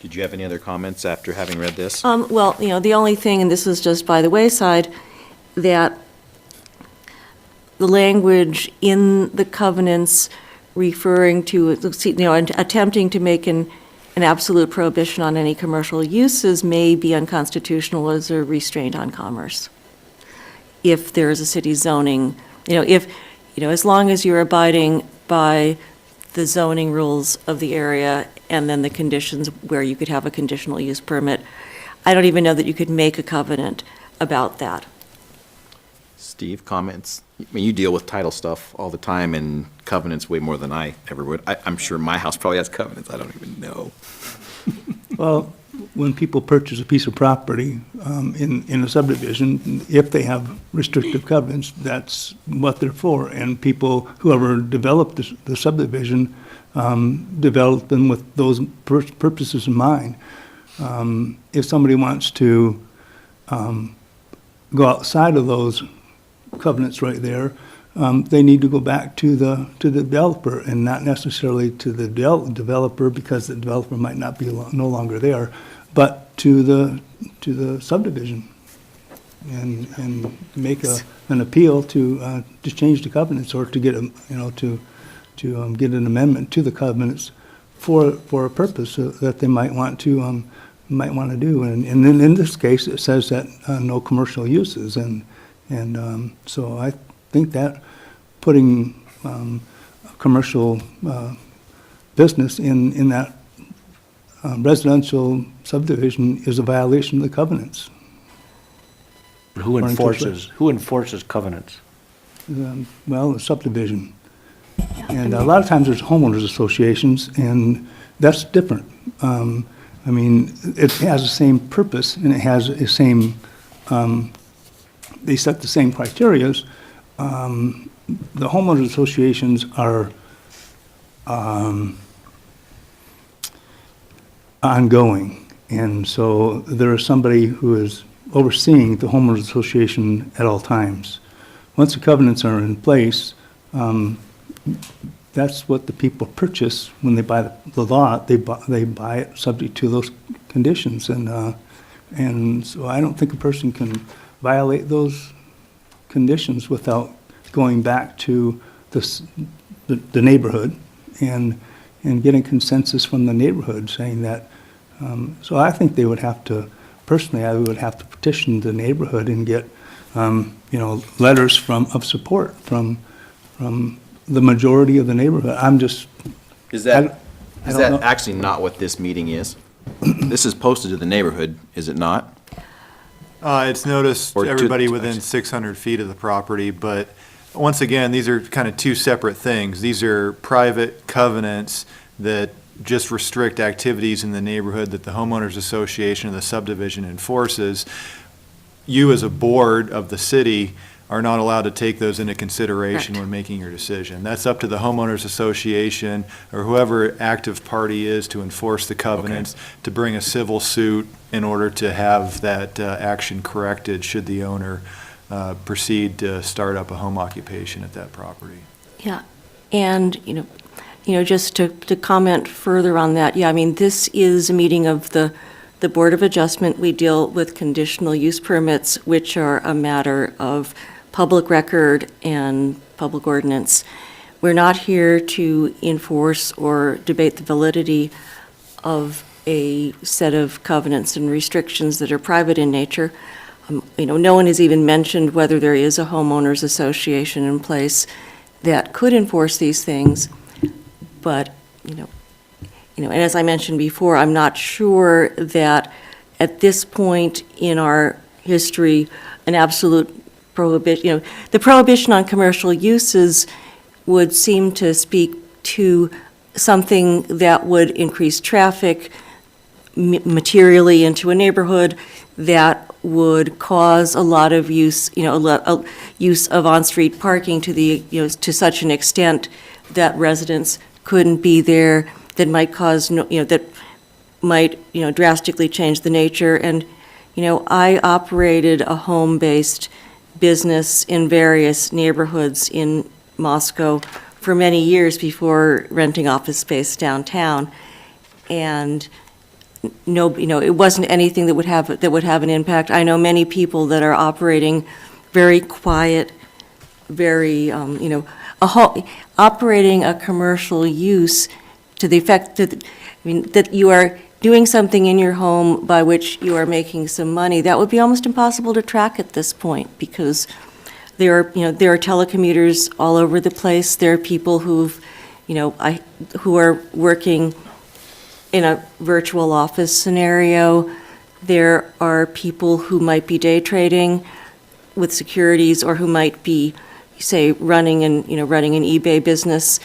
Speaker 1: Did you have any other comments after having read this?
Speaker 5: Well, the only thing, and this is just by the wayside, that the language in the covenants referring to, attempting to make an absolute prohibition on any commercial uses may be unconstitutional as a restraint on commerce. If there is a city zoning, as long as you're abiding by the zoning rules of the area and then the conditions where you could have a conditional use permit, I don't even know that you could make a covenant about that.
Speaker 1: Steve, comments? I mean, you deal with title stuff all the time and covenants way more than I ever would. I'm sure my house probably has covenants, I don't even know.
Speaker 2: Well, when people purchase a piece of property in a subdivision, if they have restrictive covenants, that's what they're for. And people, whoever developed the subdivision, developed them with those purposes in mind. If somebody wants to go outside of those covenants right there, they need to go back to the developer and not necessarily to the developer, because the developer might not be no longer there, but to the subdivision and make an appeal to change the covenants, or to get get an amendment to the covenants for a purpose that they might want to do. And in this case, it says that no commercial uses, and so I think that putting commercial business in that residential subdivision is a violation of the covenants.
Speaker 9: Who enforces covenants?
Speaker 2: Well, the subdivision. And a lot of times there's homeowners associations, and that's different. It has the same purpose, and it has the same, they set the same criterias. The homeowners associations are ongoing, and so there is somebody who is overseeing the homeowners association at all times. Once the covenants are in place, that's what the people purchase when they buy the lot. They buy it subject to those conditions, and so I don't think a person can violate those conditions without going back to the neighborhood and getting consensus from the neighborhood saying that. So I think they would have to, personally, I would have to petition the neighborhood and get, letters of support from the majority of the neighborhood. I'm just.
Speaker 1: Is that,
Speaker 2: I
Speaker 1: is
Speaker 2: don't
Speaker 1: that
Speaker 2: know.
Speaker 1: actually not what this meeting is? This is posted to the neighborhood, is it not?
Speaker 11: It's noticed
Speaker 1: Or to-
Speaker 11: everybody within 600 feet of the property, but once again, these are kind of two separate things. These are private covenants that just restrict activities in the neighborhood that the homeowners association or the subdivision enforces. You as a board of the city are not allowed to take those into consideration when making your decision. That's up to the homeowners association or whoever active party is to enforce the covenants, to bring a civil suit in order to have that action corrected should the owner proceed to start up a home occupation at that property.
Speaker 5: Yeah, and, just to comment further on that, yeah, I mean, this is a meeting of the Board of Adjustment. We deal with conditional use permits, which are a matter of public record and public ordinance. We're not here to enforce or debate the validity of a set of covenants and restrictions that are private in nature. No one has even mentioned whether there is a homeowners association in place that could enforce these things. But, and as I mentioned before, I'm not sure that at this point in our history, an absolute prohibition, the prohibition on commercial uses would seem to speak to something that would increase traffic materially into a neighborhood, that would cause a lot of use, use of on-street parking to such an extent that residents couldn't be there, that might cause, that might, drastically change the nature. And, I operated a home-based business in various neighborhoods in Moscow for many years before renting office space downtown. And it wasn't anything that would have an impact. I know many people that are operating very quiet, very, operating a commercial use to the effect that, that you are doing something in your home by which you are making some money. That would be almost impossible to track at this point, because there are telecommuters all over the place. There are people who are working in a virtual office scenario. There are people who might be day trading with securities, or who might be, say, running an eBay business,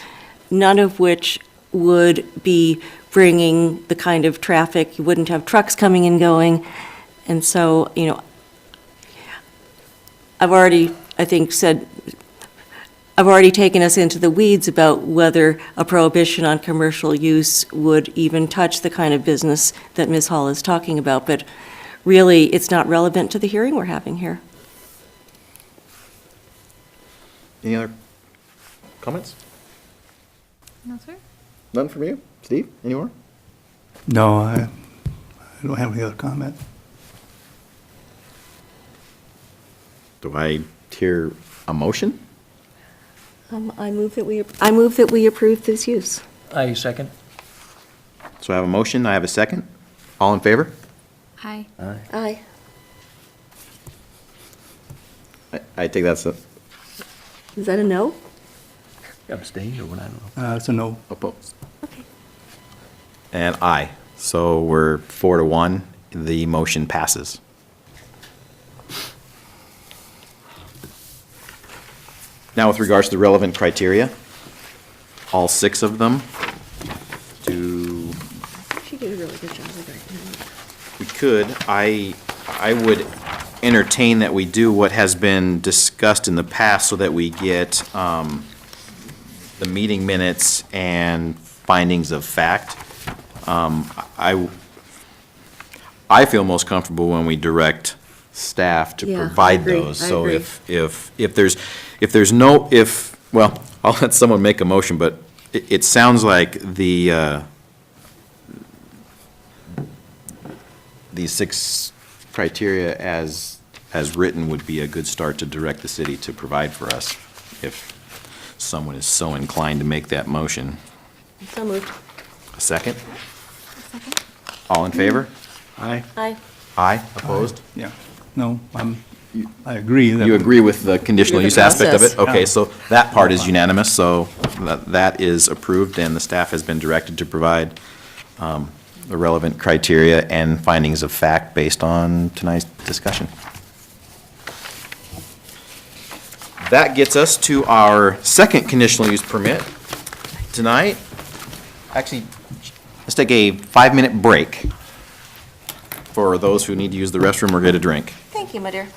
Speaker 5: none of which would be bringing the kind of traffic. You wouldn't have trucks coming and going. And so, I've already taken us into the weeds about whether a prohibition on commercial use would even touch the kind of business that Ms. Hall is talking about, but really, it's not relevant to the hearing we're having here.
Speaker 1: Any other comments?
Speaker 3: No, sir?
Speaker 1: None from you? Steve, any more?
Speaker 2: No, I don't have any other comment.
Speaker 1: Do I hear a motion?
Speaker 5: I move that we approve this use.
Speaker 9: I second.
Speaker 1: So I have a motion, I have a second. All in favor?
Speaker 3: Aye.
Speaker 5: Aye.
Speaker 1: I think that's a
Speaker 5: Is that a no?
Speaker 9: Abstain or what, I don't know.
Speaker 2: It's a no.
Speaker 1: opposed.
Speaker 5: Okay.
Speaker 1: And aye. So we're 4-1. The motion passes. Now, with regards to the relevant criteria, all 6 of them,
Speaker 5: She did a really good job of it.
Speaker 1: we could, I would entertain that we do what has been discussed in the past so that we get the meeting minutes and findings of fact. I feel most comfortable when we direct staff to
Speaker 5: Yeah, I
Speaker 1: provide
Speaker 5: agree,
Speaker 1: those.
Speaker 5: I
Speaker 1: So
Speaker 5: agree.
Speaker 1: if there's no, well, I'll let someone make a motion, but it sounds like these 6 criteria as written would be a good start to direct the city to provide for us, if someone is so inclined to make that motion.
Speaker 5: So moved.
Speaker 1: A second? All in favor?
Speaker 9: Aye.
Speaker 5: Aye.
Speaker 1: Aye, opposed?
Speaker 2: Yeah, no, I agree. that-
Speaker 1: You agree with the conditional
Speaker 5: Agree with
Speaker 1: use
Speaker 5: the
Speaker 1: aspect of it?
Speaker 5: process.
Speaker 1: Okay, so that part is unanimous, so that is approved, and the staff has been directed to provide the relevant criteria and findings of fact based on tonight's discussion. That gets us to our second conditional use permit tonight. Actually, let's take a 5-minute break for those who need to use the restroom or get a drink.
Speaker 5: Thank you, my dear.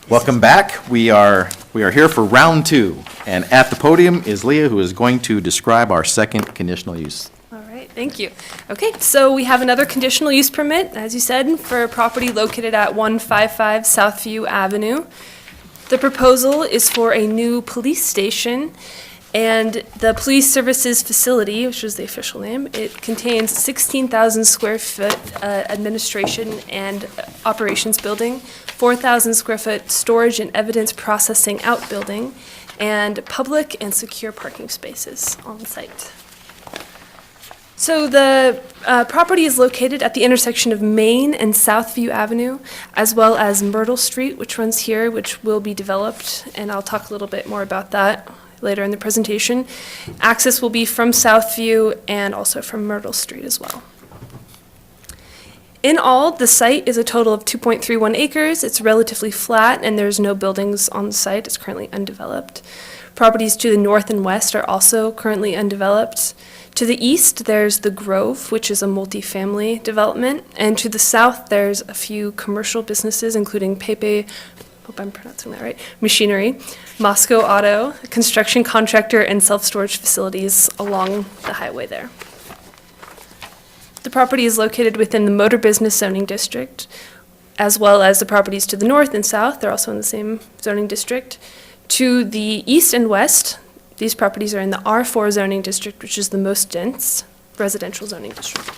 Speaker 1: Welcome back. We are here for round two, and at the podium is Leah, who is going to describe our second conditional use.
Speaker 4: All right, thank you. Okay, so we have another conditional use permit, as you said, for a property located at 155 Southview Avenue. The proposal is for a new police station, and the police services facility, which is the official name, it contains 16,000 square foot administration and operations building, 4,000 square foot storage and evidence processing outbuilding, and public and secure parking spaces on site. So the property is located at the intersection of Main and Southview Avenue, as well as Myrtle Street, which runs here, which will be developed, and I'll talk a little bit more about that later in the presentation. Access will be from Southview and also from Myrtle Street as well. In all, the site is a total of 2.31 acres. It's relatively flat, and there's no buildings on the site. It's currently undeveloped. Properties to the north and west are also currently undeveloped. To the east, there's the Grove, which is a multifamily development, and to the south, there's a few commercial businesses, including Pepe, hope I'm pronouncing that right, Machinery, Moscow Auto, a construction contractor, and self-storage facilities along the highway there. The property is located within the motor business zoning district, as well as the properties to the north and south. They're also in the same zoning district. To the east and west, these properties are in the R4 zoning district, which is the most dense residential zoning district.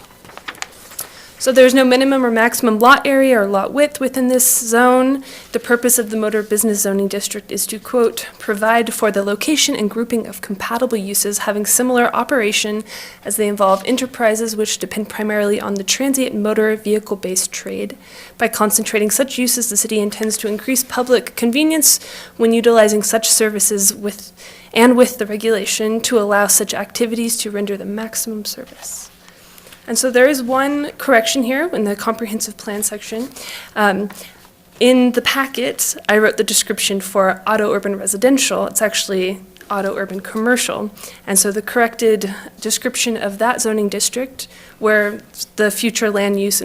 Speaker 4: So there's no minimum or maximum lot area or lot width within this zone. The purpose of the motor business zoning district is to, quote, provide for the location and grouping of compatible uses having similar operation as they involve enterprises which depend primarily on the transient motor vehicle-based trade. By concentrating such uses, the city intends to increase public convenience when utilizing such services with the regulation to allow such activities to render the maximum service. And so there is one correction here in the comprehensive plan section. In the packet, I wrote the description for auto urban residential. It's actually auto urban commercial. And so the corrected description of that zoning district, where the future land use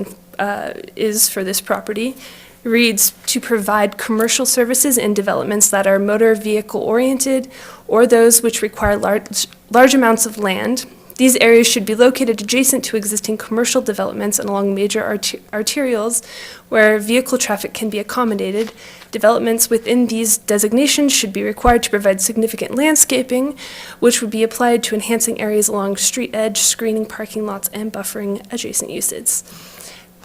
Speaker 4: is for this property, reads to provide commercial services in developments that are motor vehicle oriented or those which require large amounts of land. These areas should be located adjacent to existing commercial developments and along major arterials where vehicle traffic can be accommodated. Developments within these designations should be required to provide significant landscaping, which would be applied to enhancing areas along street edge, screening parking lots, and buffering adjacent uses.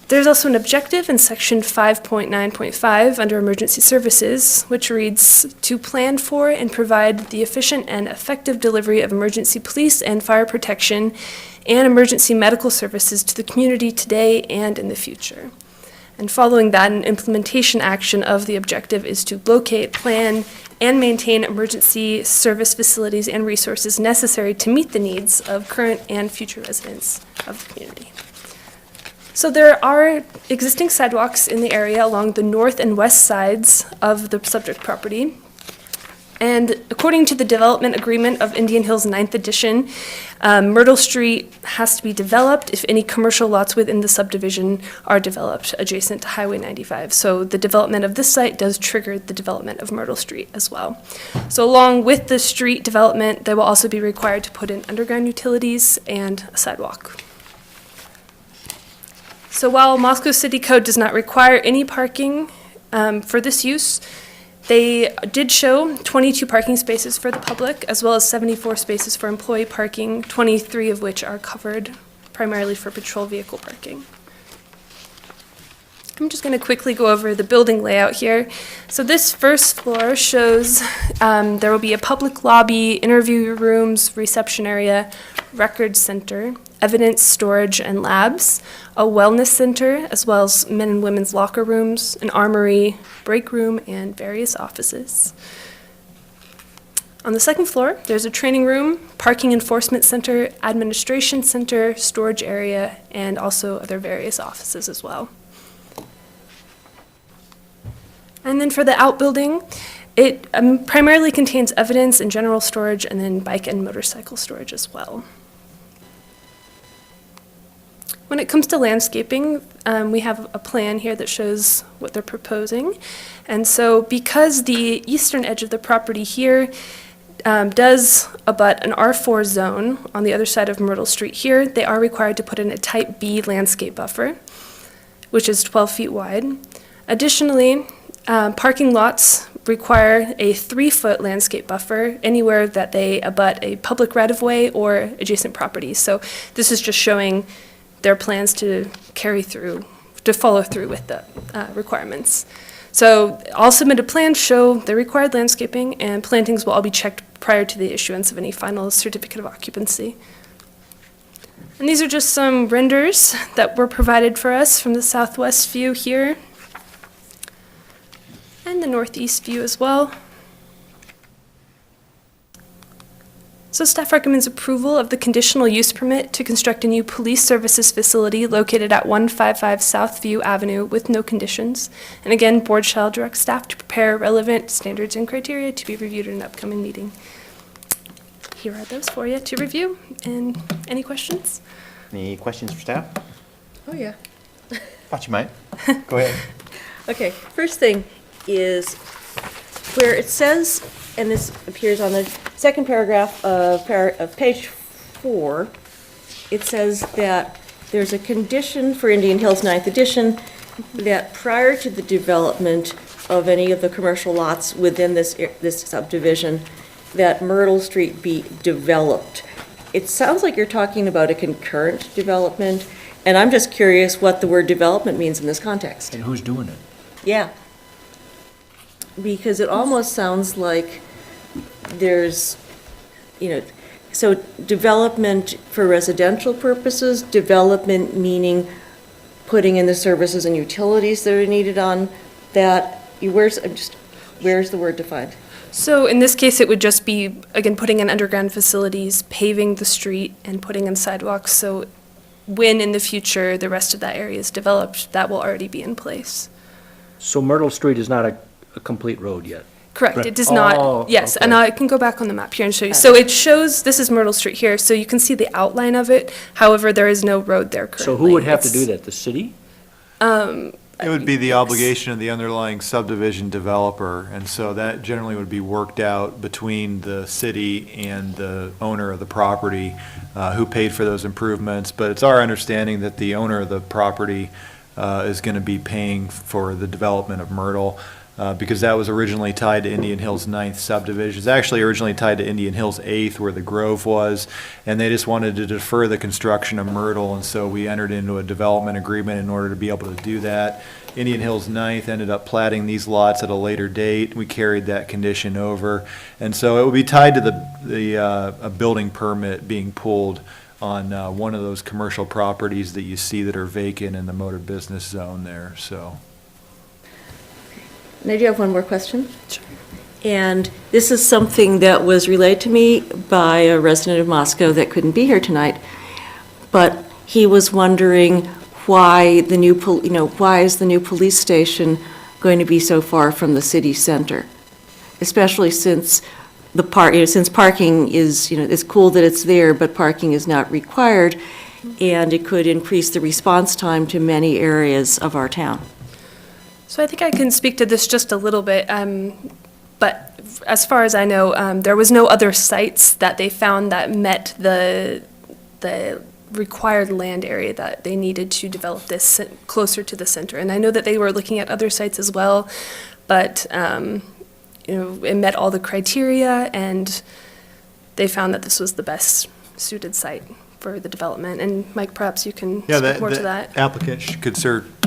Speaker 4: There's also an objective in section 5.9.5 under emergency services, which reads, to plan for and provide the efficient and effective delivery of emergency police and fire protection and emergency medical services to the community today and in the future. And following that, an implementation action of the objective is to locate, plan, and maintain emergency service facilities and resources necessary to meet the needs of current and future residents of the community. So there are existing sidewalks in the area along the north and west sides of the subject property. And according to the development agreement of Indian Hills 9th edition, Myrtle Street has to be developed if any commercial lots within the subdivision are developed adjacent to Highway 95. So the development of this site does trigger the development of Myrtle Street as well. So along with the street development, they will also be required to put in underground utilities and a sidewalk. So while Moscow City Code does not require any parking for this use, they did show 22 parking spaces for the public, as well as 74 spaces for employee parking, 23 of which are covered primarily for patrol vehicle parking. I'm just going to quickly go over the building layout here. So this first floor shows there will be a public lobby, interview rooms, reception area, record center, evidence storage and labs, a wellness center, as well as men and women's locker rooms, an armory, break room, and various offices. On the second floor, there's a training room, parking enforcement center, administration center, storage area, and also other various offices as well. And then for the outbuilding, it primarily contains evidence and general storage, and then bike and motorcycle storage as well. When it comes to landscaping, we have a plan here that shows what they're proposing. And so because the eastern edge of the property here does abut an R4 zone on the other side of Myrtle Street here, they are required to put in a type B landscape buffer, which is 12 feet wide. Additionally, parking lots require a 3-foot landscape buffer anywhere that they abut a public right-of-way or adjacent properties. So this is just showing their plans to follow through with the requirements. So all submitted plans show the required landscaping, and plantings will all be checked prior to the issuance of any final certificate of occupancy. And these are just some renders that were provided for us from the southwest view here, and the northeast view as well. So staff recommends approval of the conditional use permit to construct a new police services facility located at 155 Southview Avenue with no conditions. And again, board shall direct staff to prepare relevant standards and criteria to be reviewed in an upcoming meeting. Here are those for you to review. And any questions?
Speaker 1: Any questions for staff?
Speaker 5: Oh, yeah.
Speaker 1: Thought you might. Go ahead.
Speaker 5: Okay, first thing is where it says, and this appears on the second paragraph of page 4, it says that there's a condition for Indian Hills 9th edition that prior to the development of any of the commercial lots within this subdivision, that Myrtle Street be developed. It sounds like you're talking about a concurrent development, and I'm just curious what the word development means in this context.
Speaker 9: And who's doing it?
Speaker 5: Yeah. Because it almost sounds like there's, so development for residential purposes, development meaning putting in the services and utilities that are needed on that. Where's the word defined?
Speaker 4: So in this case, it would just be, again, putting in underground facilities, paving the street, and putting in sidewalks. So when in the future the rest of that area is developed, that will already be in place.
Speaker 9: So Myrtle Street is not a complete road yet?
Speaker 4: Correct, it does not,
Speaker 9: Oh,
Speaker 4: yes,
Speaker 9: okay.
Speaker 4: and I can go back on the map here and show you. So it shows, this is Myrtle Street here, so you can see the outline of it. However, there is no road there currently.
Speaker 9: So who would have to
Speaker 4: It's-
Speaker 9: do that? The city?
Speaker 11: It would be the obligation of the underlying subdivision developer, and so that generally would be worked out between the city and the owner of the property, who paid for those improvements. But it's our understanding that the owner of the property is going to be paying for the development of Myrtle, because that was originally tied to Indian Hills 9th subdivision. It's actually originally tied to Indian Hills 8th, where the Grove was, and they just wanted to defer the construction of Myrtle, and so we entered into a development agreement in order to be able to do that. Indian Hills 9th ended up platting these lots at a later date. We carried that condition over, and so it would be tied to a building permit being pulled on one of those commercial properties that you see that are vacant in the motor business zone there, so.
Speaker 5: And I do have one more question. Sure. And this is something that was relayed to me by a resident of Moscow that couldn't be here tonight. But he was wondering why why is the new police station going to be so far from the city center? Especially since since parking is, it's cool that it's there, but parking is not required, and it could increase the response time to many areas of our town.
Speaker 4: So I think I can speak to this just a little bit, but as far as I know, there was no other sites that they found that met the required land area that they needed to develop this closer to the center. And I know that they were looking at other sites as well, but it met all the criteria, and they found that this was the best suited site for the development. And Mike, perhaps you can speak more to that.
Speaker 11: Applicant could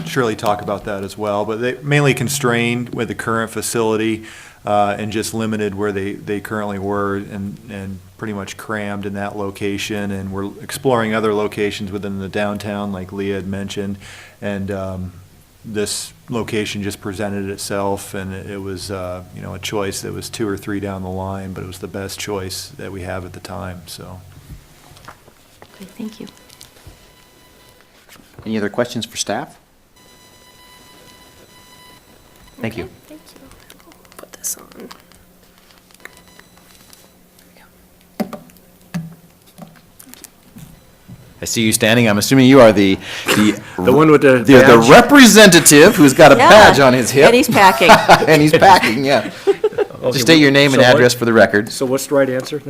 Speaker 11: surely talk about that as well, but they mainly constrained with the current facility and just limited where they currently were, and pretty much crammed in that location. And we're exploring other locations within the downtown, like Leah had mentioned, and this location just presented itself, and it was a choice that was 2 or 3 down the line, but it was the best choice that we have at the time, so.
Speaker 5: Okay, thank you.
Speaker 1: Any other questions for staff? Thank you.
Speaker 4: Okay, thank you. I'll put this on.
Speaker 1: see you standing. I'm assuming you are the
Speaker 9: one with the
Speaker 1: the
Speaker 9: badge?
Speaker 1: representative who's got a
Speaker 5: Yeah,
Speaker 1: badge on his hip.
Speaker 5: And he's packing.
Speaker 1: And he's packing, yeah. Just state your name and
Speaker 9: So what-
Speaker 1: address for the record.
Speaker 9: So what's the right answer?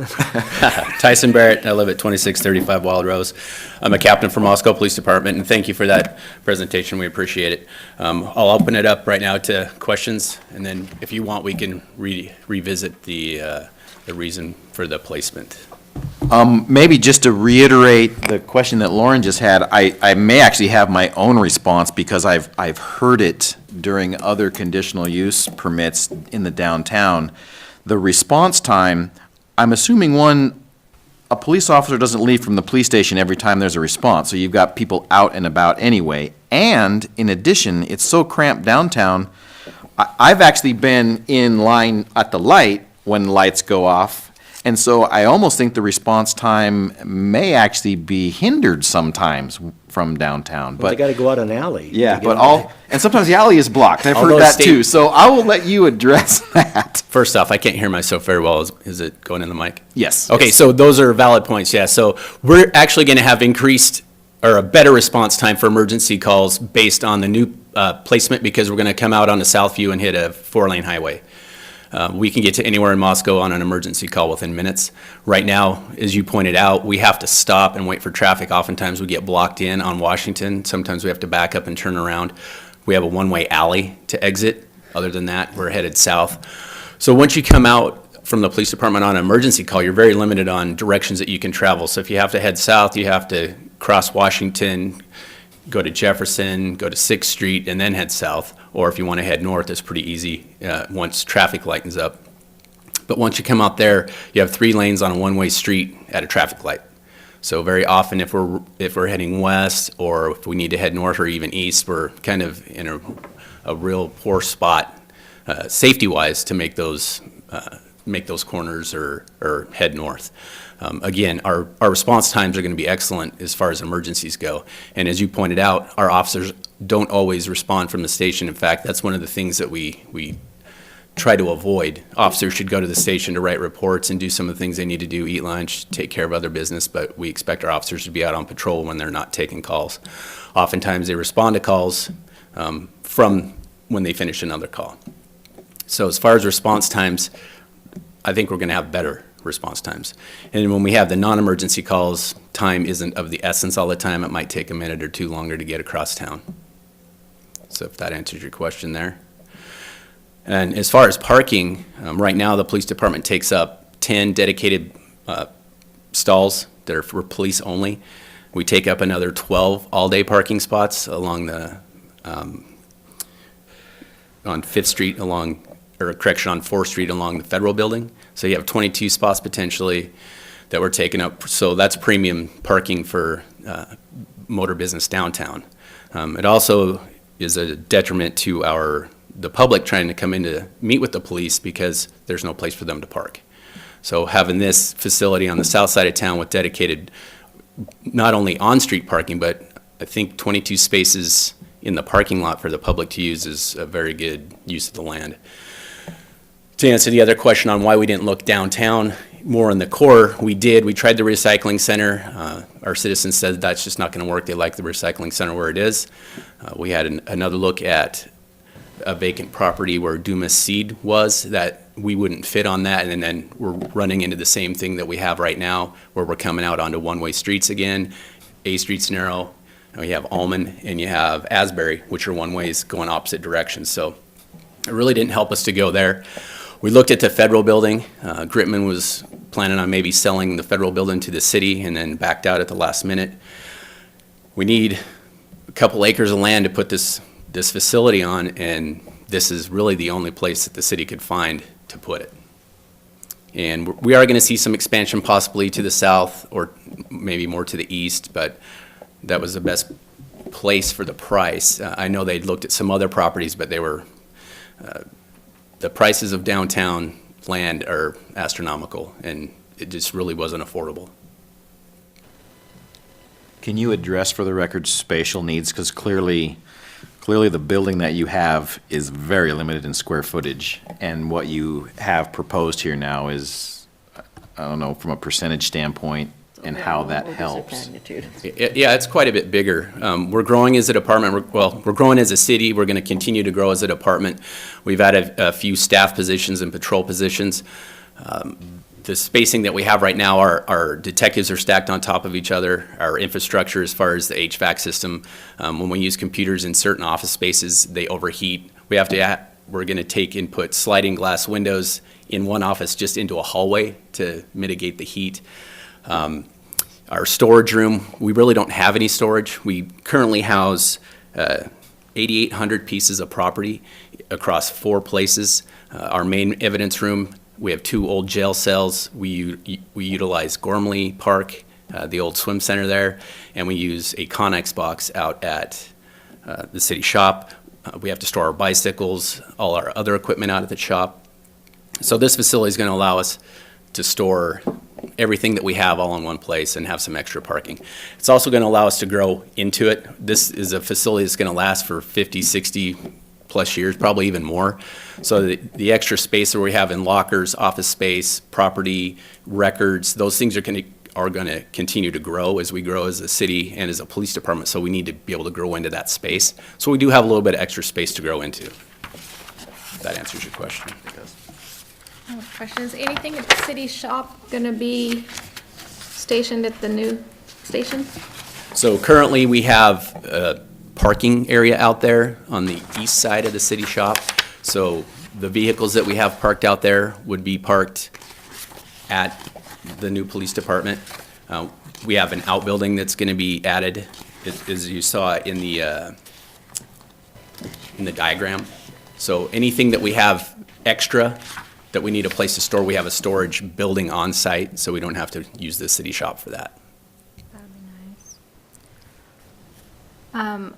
Speaker 12: Tyson Barrett, I live at 2635 Wild Rose. I'm a captain for Moscow Police Department, and thank you for that presentation. We appreciate it. I'll open it up right now to questions, and then if you want, we can revisit the reason for the placement.
Speaker 1: Maybe just to reiterate the question that Lauren just had, I may actually have my own response because I've heard it during other conditional use permits in the downtown. The response time, I'm assuming a police officer doesn't leave from the police station every time there's a response, so you've got people out and about anyway. And in addition, it's so cramped downtown, I've actually been in line at the light when lights go off. And so I almost think the response time may actually be hindered sometimes from downtown,
Speaker 9: But they
Speaker 1: but,
Speaker 9: gotta go out an alley.
Speaker 1: yeah,
Speaker 9: to get
Speaker 1: but
Speaker 9: on
Speaker 1: and sometimes the alley is blocked. I've
Speaker 12: All
Speaker 1: heard
Speaker 12: those
Speaker 1: that
Speaker 12: state-
Speaker 1: too, so I will let you address that.
Speaker 12: First off, I can't hear myself very well. Is it going in the mic?
Speaker 1: Yes.
Speaker 12: Okay, so those are valid points, yeah. So we're actually going to have increased or a better response time for emergency calls based on the new placement because we're going to come out on the Southview and hit a 4-lane highway. We can get to anywhere in Moscow on an emergency call within minutes. Right now, as you pointed out, we have to stop and wait for traffic. Oftentimes, we get blocked in on Washington. Sometimes we have to back up and turn around. We have a one-way alley to exit. Other than that, we're headed south. So once you come out from the police department on an emergency call, you're very limited on directions that you can travel. So if you have to head south, you have to cross Washington, go to Jefferson, go to 6th Street, and then head south. Or if you want to head north, it's pretty easy once traffic lightens up. But once you come out there, you have 3 lanes on a one-way street at a traffic light. So very often, if we're heading west, or if we need to head north or even east, we're kind of in a real poor spot, safety-wise, to make those corners or head north. Again, our response times are going to be excellent as far as emergencies go. And as you pointed out, our officers don't always respond from the station. In fact, that's one of the things that we try to avoid. Officers should go to the station to write reports and do some of the things they need to do, eat lunch, take care of other business, but we expect our officers to be out on patrol when they're not taking calls. Oftentimes, they respond to calls from when they finish another call. So as far as response times, I think we're going to have better response times. And when we have the non-emergency calls, time isn't of the essence all the time. It might take a minute or two longer to get across town. So if that answers your question there. And as far as parking, right now the police department takes up 10 dedicated stalls that are for police only. We take up another 12 all-day parking spots along the, on 5th Street on 4th Street along the Federal Building. So you have 22 spots potentially that we're taking up. So that's premium parking for motor business downtown. It also is a detriment to the public trying to come in to meet with the police because there's no place for them to park. So having this facility on the south side of town with dedicated, not only on-street parking, but I think 22 spaces in the parking lot for the public to use is a very good use of the land. To answer the other question on why we didn't look downtown, more in the core, we did. We tried the recycling center. Our citizens said that's just not going to work. They like the recycling center where it is. We had another look at a vacant property where Dumas Seed was, that we wouldn't fit on that, and then we're running into the same thing that we have right now, where we're coming out onto one-way streets again. A Street's narrow, and we have Almond, and you have Asbury, which are one-ways going opposite directions. So it really didn't help us to go there. We looked at the Federal Building. Gritman was planning on maybe selling the Federal Building to the city and then backed out at the last minute. We need a couple acres of land to put this facility on, and this is really the only place that the city could find to put it. And we are going to see some expansion possibly to the south or maybe more to the east, but that was the best place for the price. I know they'd looked at some other properties, but they were the prices of downtown land are astronomical, and it just really wasn't affordable.
Speaker 1: Can you address for the record spatial needs? Because clearly the building that you have is very limited in square footage, and what you have proposed here now is, I don't know, from a percentage standpoint, and how that
Speaker 5: Orders of
Speaker 1: helps.
Speaker 5: magnitude.
Speaker 12: Yeah, it's quite a bit bigger. We're growing as a department, we're growing as a city, we're going to continue to grow as a department. We've added a few staff positions and patrol positions. The spacing that we have right now, our detectives are stacked on top of each other. Our infrastructure as far as the HVAC system, when we use computers in certain office spaces, they overheat. We're going to take and put sliding glass windows in one office just into a hallway to mitigate the heat. Our storage room, we really don't have any storage. We currently house 8,800 pieces of property across 4 places. Our main evidence room, we have 2 old jail cells. We utilize Gormley Park, the old swim center there, and we use a Connex box out at the city shop. We have to store our bicycles, all our other equipment out at the shop. So this facility is going to allow us to store everything that we have all in one place and have some extra parking. It's also going to allow us to grow into it. This is a facility that's going to last for 50, 60 plus years, probably even more. So the extra space that we have in lockers, office space, property, records, those things are going to continue to grow as we grow as a city and as a police department, so we need to be able to grow into that space. So we do have a little bit of extra space to grow into. If that answers your question.
Speaker 3: I have a question. Is anything at the city shop gonna be stationed at the new station?
Speaker 12: So currently, we have a parking area out there on the east side of the city shop. So the vehicles that we have parked out there would be parked at the new police department. We have an outbuilding that's going to be added, as you saw in the diagram. So anything that we have extra that we need a place to store, we have a storage building on site, so we don't have to use the city shop for that.
Speaker 3: That'd be nice.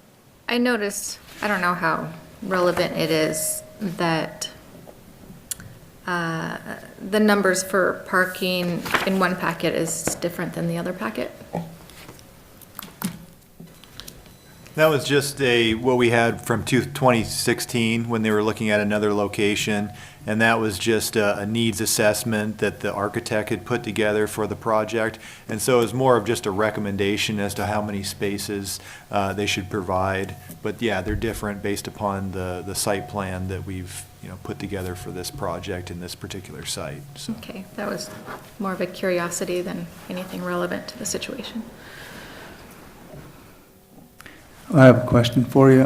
Speaker 3: I noticed, I don't know how relevant it is, that the numbers for parking in one packet is different than the other packet.
Speaker 11: That was just what we had from 2016 when they were looking at another location. And that was just a needs assessment that the architect had put together for the project. And so it was more of just a recommendation as to how many spaces they should provide. But yeah, they're different based upon the site plan that we've put together for this project in this particular site. So.
Speaker 3: Okay, that was more of a curiosity than anything relevant to the situation.
Speaker 2: I have a question for you.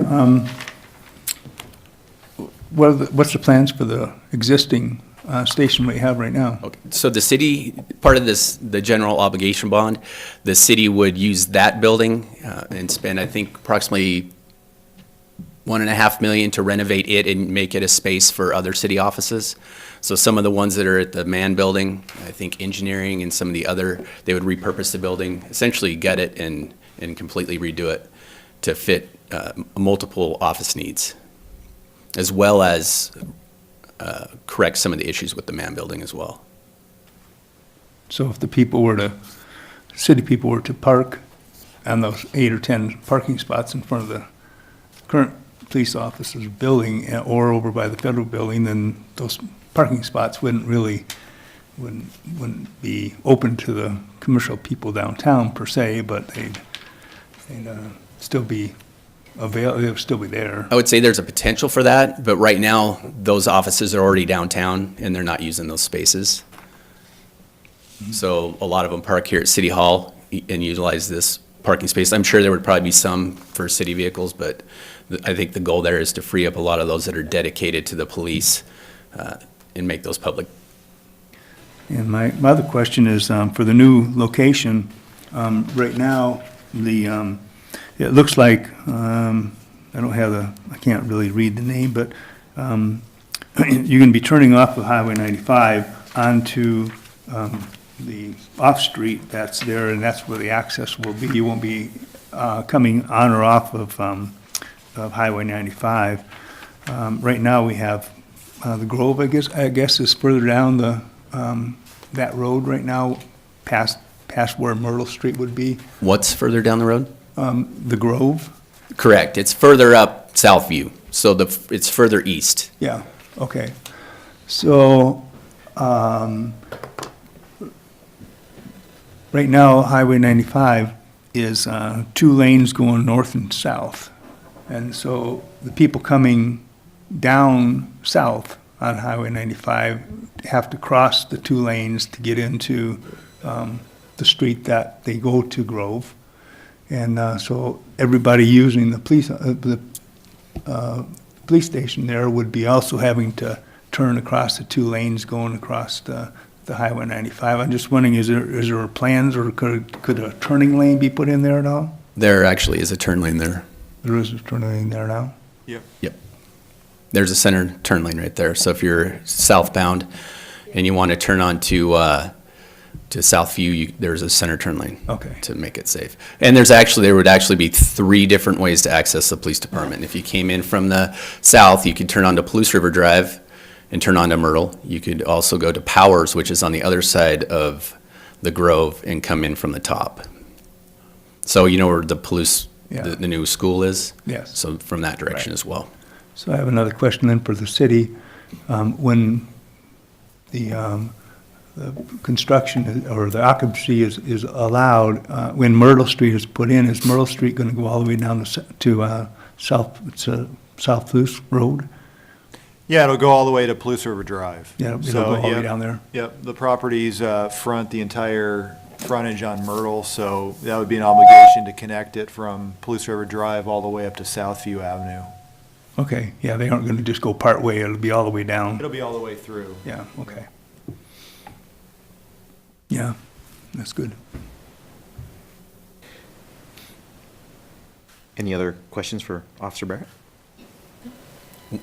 Speaker 2: What's the plans for the existing station we have right now?
Speaker 12: Okay, so the city, part of this, the general obligation bond, the city would use that building and spend, I think, approximately $1.5 million to renovate it and make it a space for other city offices. So some of the ones that are at the Mann building, I think engineering and some of the other, they would repurpose the building, essentially gut it and completely redo it to fit multiple office needs, as well as correct some of the issues with the Mann building as well.
Speaker 2: So if the city people were to park on those 8 or 10 parking spots in front of the current police officer's building or over by the federal building, then those parking spots wouldn't be open to the commercial people downtown per se, but they'd still be available, they would still be there.
Speaker 12: I would say there's a potential for that, but right now, those offices are already downtown and they're not using those spaces. So a lot of them park here at City Hall and utilize this parking space. I'm sure there would probably be some for city vehicles, but I think the goal there is to free up a lot of those that are dedicated to the police and make those public.
Speaker 2: And my other question is, for the new location, right now, it looks like, I can't really read the name, but you're going to be turning off of Highway 95 onto the off-street that's there, and that's where the access will be. You won't be coming on or off of Highway 95. Right now, we have the Grove, I guess is further down that road right now, past where Myrtle Street would be.
Speaker 12: What's further down the road?
Speaker 2: The Grove?
Speaker 12: Correct. It's further up Southview, so it's further east.
Speaker 2: Yeah, okay. So, right now, Highway 95 is 2 lanes going north and south. And so the people coming down south on Highway 95 have to cross the 2 lanes to get into the street that they go to Grove. And so everybody using the police station there would be also having to turn across the 2 lanes going across the Highway 95. I'm just wondering, is there plans, or could a turning lane be put in there at all?
Speaker 12: There actually is a turn lane there.
Speaker 2: There is a turning lane there now?
Speaker 12: Yep. There's a center turn lane right there. So if you're southbound and you want to turn on to Southview, there's a center turn lane.
Speaker 2: Okay.
Speaker 12: To make it safe. And there would actually be 3 different ways to access the police department. If you came in from the south, you could turn onto Palouse River Drive and turn onto Myrtle. You could also go to Powers, which is on the other side of the Grove, and come in from the top. So you know where the Palouse,
Speaker 2: Yeah.
Speaker 12: the new school is?
Speaker 2: Yes.
Speaker 12: So from that direction
Speaker 2: Right.
Speaker 12: as well.
Speaker 2: So I have another question then for the city. When the construction or the occupancy is allowed, when Myrtle Street is put in, is Myrtle Street going to go all the way down to South Palouse Road?
Speaker 11: Yeah, it'll go all the way to Palouse River Drive.
Speaker 2: Yeah, it'll
Speaker 11: So,
Speaker 2: go all the way
Speaker 11: yep,
Speaker 2: down there?
Speaker 11: Yep, the properties front the entire frontage on Myrtle, so that would be an obligation to connect it from Palouse River Drive all the way up to Southview Avenue.
Speaker 2: Okay, yeah, they aren't going to just go part way, it'll be all the way down.
Speaker 11: It'll be all the way through.
Speaker 2: Yeah, okay. Yeah, that's good.
Speaker 1: Any other questions for Officer Barrett?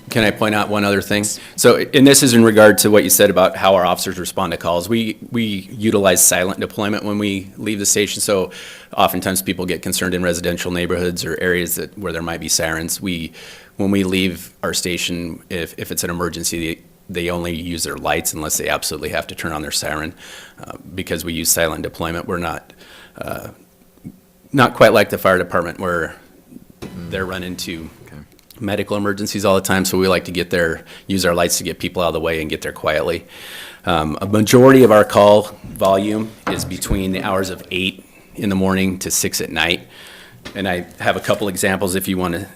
Speaker 12: Can I point out one other thing? So, and this is in regard to what you said about how our officers respond to calls. We utilize silent deployment when we leave the station, so oftentimes people get concerned in residential neighborhoods or areas where there might be sirens. When we leave our station, if it's an emergency, they only use their lights unless they absolutely have to turn on their siren. Because we use silent deployment, we're not quite like the fire department where they're running to medical emergencies all the time, so we like to use our lights to get people out of the way and get there quietly. A majority of our call volume is between the hours of 8 in the morning to 6 at night. And I have a couple examples if you want to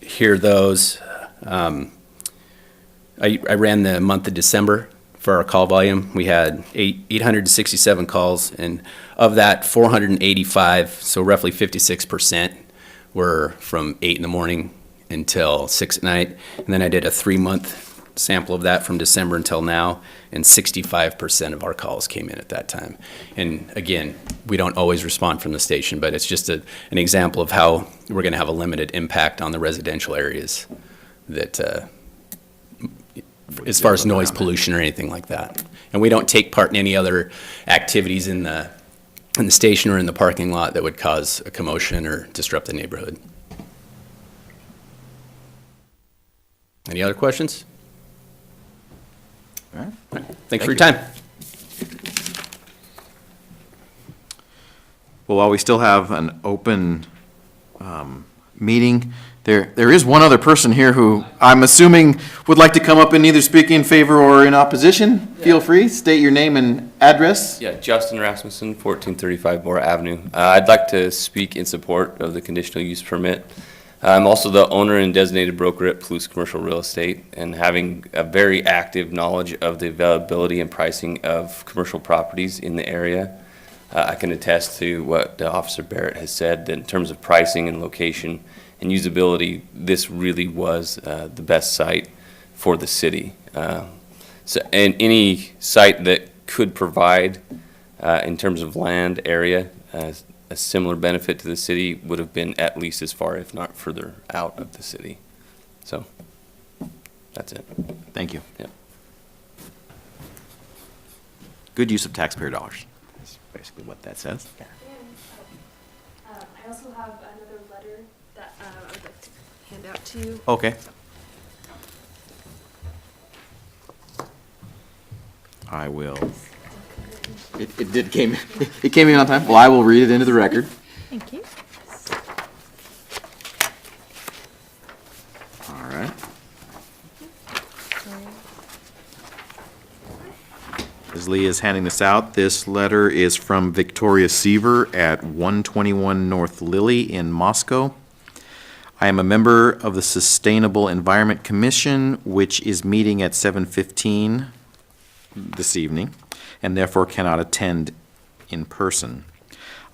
Speaker 12: hear those. I ran the month of December for our call volume. We had 867 calls, and of that, 485, so roughly 56%, were from 8 in the morning until 6 at night. And then I did a 3-month sample of that from December until now, and 65% of our calls came in at that time. And again, we don't always respond from the station, but it's just an example of how we're going to have a limited impact on the residential areas that, as far as noise pollution or anything like that. And we don't take part in any other activities in the station or in the parking lot that would cause a commotion or disrupt the neighborhood. Any other questions?
Speaker 1: All right.
Speaker 12: Thanks for your time.
Speaker 1: Well, while we still have an open meeting, there is one other person here who I'm assuming would like to come up and either speak in favor or in opposition. Feel free, state your name and address.
Speaker 13: Yeah, Justin Rasmussen, 1435 Moore Avenue. I'd like to speak in support of the conditional use permit. I'm also the owner and designated broker at Palouse Commercial Real Estate, and having a very active knowledge of the availability and pricing of commercial properties in the area. I can attest to what Officer Barrett has said, that in terms of pricing and location and usability, this really was the best site for the city. And any site that could provide, in terms of land area, a similar benefit to the city would have been at least as far, if not further, out of the city. So, that's it.
Speaker 1: Thank you.
Speaker 13: Yeah.
Speaker 1: Good use of taxpayer dollars. That's basically what that says.
Speaker 4: I also have another letter that I would like to hand out to you.
Speaker 1: Okay. I will. It came in on time. Well, I will read it into the record.
Speaker 3: Thank you.
Speaker 1: All right. As Lee is handing this out, this letter is from Victoria Seaver at 121 North Lily in Moscow. I am a member of the Sustainable Environment Commission, which is meeting at 7:15 this evening, and therefore cannot attend in person.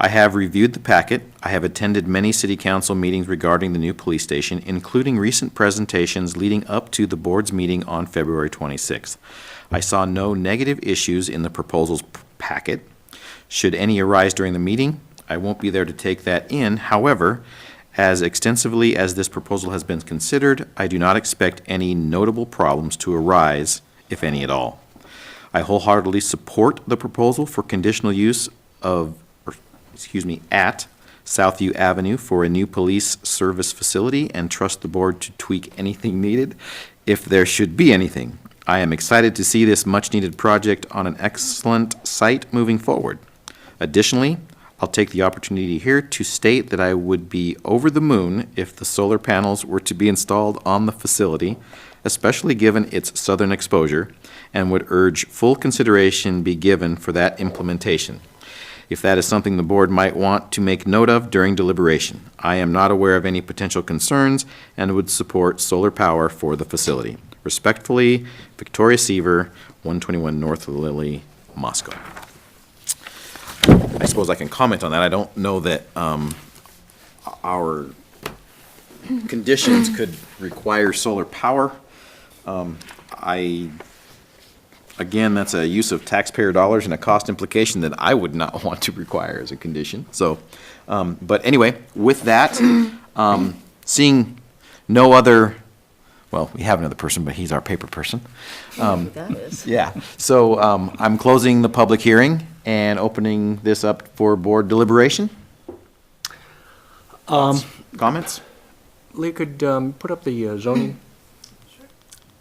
Speaker 1: I have reviewed the packet. I have attended many city council meetings regarding the new police station, including recent presentations leading up to the board's meeting on February 26th. I saw no negative issues in the proposal's packet. Should any arise during the meeting, I won't be there to take that in. However, as extensively as this proposal has been considered, I do not expect any notable problems to arise, if any at all. I wholeheartedly support the proposal for conditional use at Southview Avenue for a new police service facility and trust the board to tweak anything needed if there should be anything. I am excited to see this much-needed project on an excellent site moving forward. Additionally, I'll take the opportunity here to state that I would be over the moon if the solar panels were to be installed on the facility, especially given its southern exposure, and would urge full consideration be given for that implementation, if that is something the board might want to make note of during deliberation. I am not aware of any potential concerns and would support solar power for the facility. Respectfully, Victoria Seaver, 121 North Lily, Moscow. I suppose I can comment on that. I don't know that our conditions could require solar power. Again, that's a use of taxpayer dollars and a cost implication that I would not want to require as a condition. So, but anyway, with that, seeing no other, well, we have another person, but he's our paper person.
Speaker 5: That is.
Speaker 1: Yeah, so I'm closing the public hearing and opening this up for board deliberation. Comments?
Speaker 9: Lee, could put up the zoning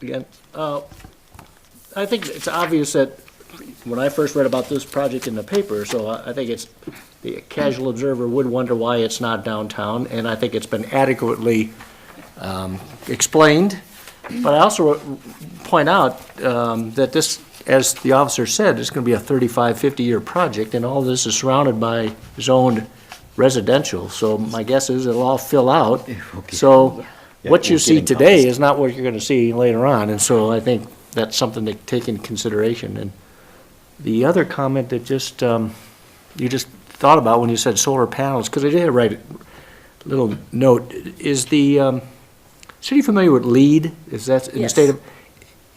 Speaker 9: again? I think it's obvious that when I first read about this project in the paper, so I think it's, the casual observer would wonder why it's not downtown, and I think it's been adequately explained. But I also point out that this, as the officer said, it's going to be a 35, 50-year project, and all this is surrounded by zoned residential. So my guess is it'll all fill out. So what you see today is not what you're going to see later on, and so I think that's something to take into consideration. And the other comment that just you just thought about when you said solar panels, because I did write a little note, is the city familiar with LEED? Is that in the state of,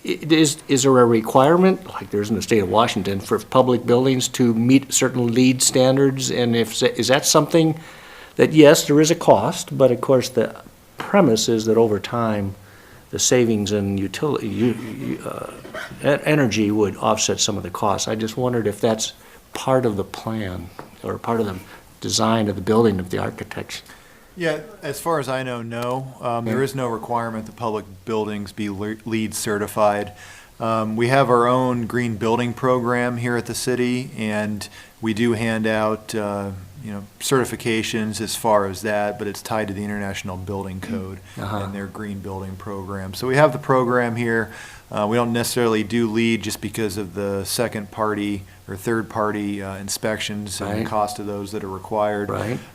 Speaker 9: is there a requirement, like there's in the state of Washington, for public buildings to meet certain LEED standards? And if, is that something that, yes, there is a cost, but of course the premise is that over time, the savings in utility, energy would offset some of the costs. I just wondered if that's part of the plan or part of the design of the building of the architects.
Speaker 11: Yeah, as far as I know, no. There is no requirement that public buildings be LEED certified. We have our own green building program here at the city, and we do hand out certifications as far as that, but it's tied to the International Building Code and their green building program. So we have the program here. We don't necessarily do LEED just because of the second party or third party inspections and the cost of those that are required.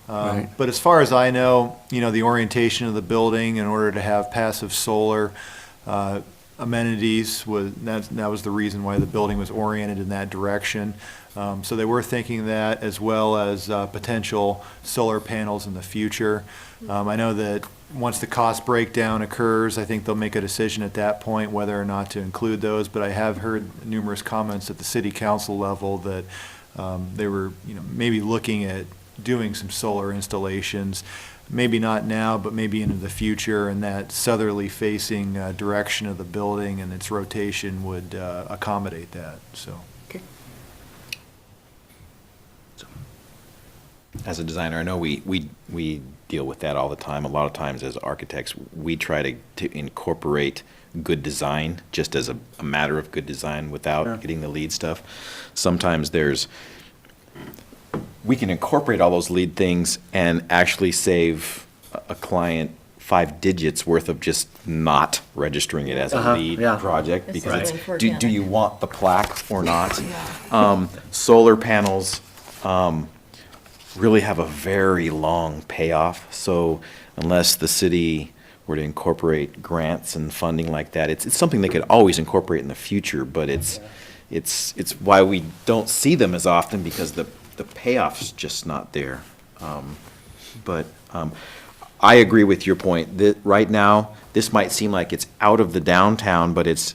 Speaker 11: But as far as I know, the orientation of the building in order to have passive solar amenities that was the reason why the building was oriented in that direction. So they were thinking that, as well as potential solar panels in the future. I know that once the cost breakdown occurs, I think they'll make a decision at that point whether or not to include those. But I have heard numerous comments at the city council level that they were maybe looking at doing some solar installations. Maybe not now, but maybe into the future, and that southerly facing direction of the building and its rotation would accommodate that. So.
Speaker 1: As a designer, I know we deal with that all the time. A lot of times as architects, we try to incorporate good design just as a matter of good design without getting the LEED stuff. Sometimes we can incorporate all those LEED things and actually save a client 5 digits worth of just not registering it as a lead
Speaker 9: yeah.
Speaker 1: project,
Speaker 5: This is
Speaker 1: because
Speaker 5: going for
Speaker 1: do
Speaker 5: organic.
Speaker 1: you want the plaque or not? Solar panels, really have a very long payoff, so unless the city were to incorporate grants and funding like that, it's something they could always incorporate in the future, but it's why we don't see them as often, because the payoff's just not there. But I agree with your point, that right now, this might seem like it's out of the downtown, but it's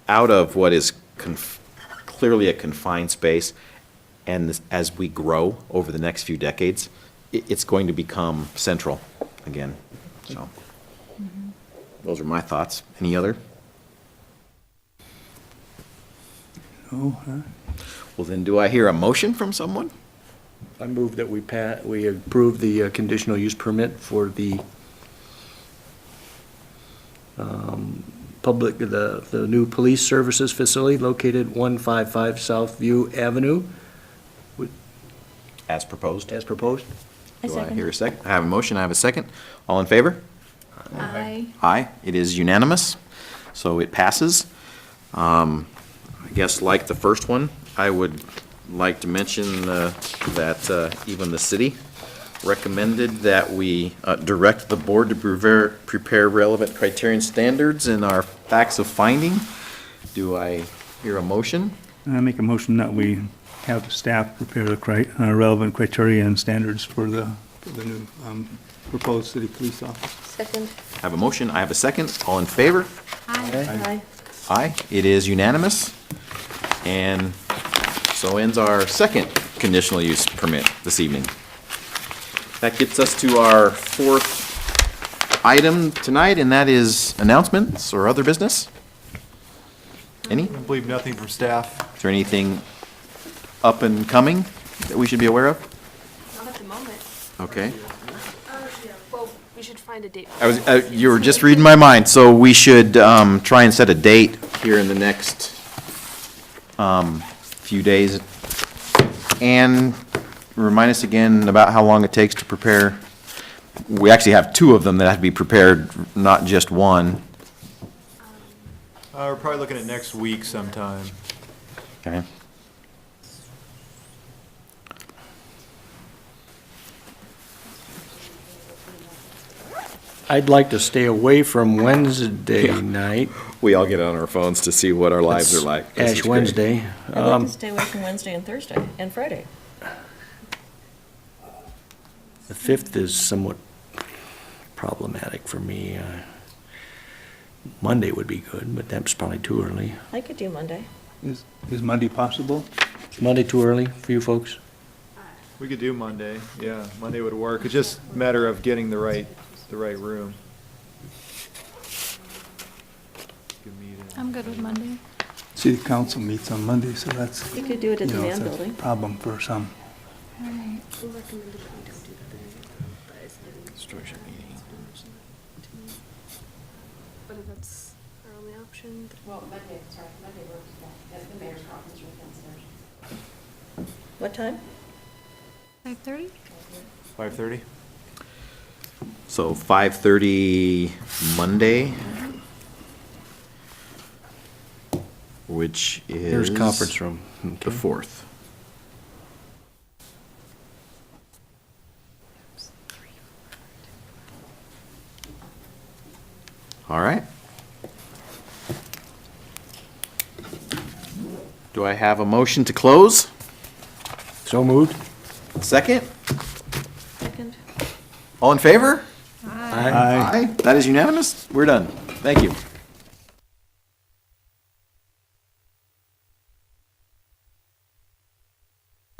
Speaker 1: out of what is clearly a confined space, and as we grow over the next few decades, it's going to become central again, so. Those are my thoughts. Any other?
Speaker 2: Oh, huh?
Speaker 1: Well, then, do I hear a motion from someone?
Speaker 9: I move that we approve the conditional use permit for the the new police services facility located 155 Southview Avenue,
Speaker 1: As proposed.
Speaker 9: as proposed.
Speaker 1: Do I hear a second? I have a motion, I have a second. All in favor?
Speaker 3: Aye.
Speaker 1: Aye, it is unanimous, so it passes. I guess like the first one, I would like to mention that even the city recommended that we direct the board to prepare relevant criterion standards in our facts of finding. Do I hear a motion?
Speaker 2: I make a motion that we have the staff prepare the relevant criteria and standards for the new proposed city police office.
Speaker 5: Second.
Speaker 1: I have a motion, I have a second. All in favor?
Speaker 5: Aye.
Speaker 1: Aye, it is unanimous. And so ends our second conditional use permit this evening. That gets us to our fourth item tonight, and that is announcements or other business. Any?
Speaker 11: I believe nothing from staff.
Speaker 1: Is there anything up and coming that we should be aware of?
Speaker 4: Not at the moment.
Speaker 1: Okay.
Speaker 4: Well, we should find a date.
Speaker 1: You were just reading my mind, so we should try and set a date here in the next few days. And remind us again about how long it takes to prepare. We actually have 2 of them that have to be prepared, not just one.
Speaker 11: We're probably looking at next week sometime.
Speaker 1: Okay.
Speaker 9: I'd like to stay away from Wednesday night,
Speaker 1: We all get on our phones to see what our lives are like. This is
Speaker 9: Ash
Speaker 1: great.
Speaker 9: Wednesday.
Speaker 5: I'd like to stay away from Wednesday and Thursday and Friday.
Speaker 9: The 5th is somewhat problematic for me. Monday would be good, but that's probably too early.
Speaker 5: I could do Monday.
Speaker 2: Is Monday possible?
Speaker 9: Is Monday too early for you folks?
Speaker 11: We could do Monday, yeah, Monday would work. It's just a matter of getting the right room. Good meeting.
Speaker 3: I'm good with Monday.
Speaker 2: City council meets on Monday, so that's,
Speaker 5: You could do it at
Speaker 2: you
Speaker 5: the
Speaker 2: know,
Speaker 5: man
Speaker 2: it's a
Speaker 5: building.
Speaker 2: problem for some.
Speaker 4: But if that's our only option.
Speaker 5: Well, Monday, sorry, Monday works, at the mayor's conference room downstairs. What time?
Speaker 3: 5:30?
Speaker 11: 5:30?
Speaker 1: So 5:30 Monday, which is.
Speaker 9: Here's conference room.
Speaker 1: The 4th. All right. Do I have a motion to close?
Speaker 9: So moved?
Speaker 1: Second?
Speaker 5: Second.
Speaker 1: All in favor?
Speaker 9: Aye.
Speaker 2: Aye.
Speaker 1: Aye. That is unanimous. We're done. Thank you.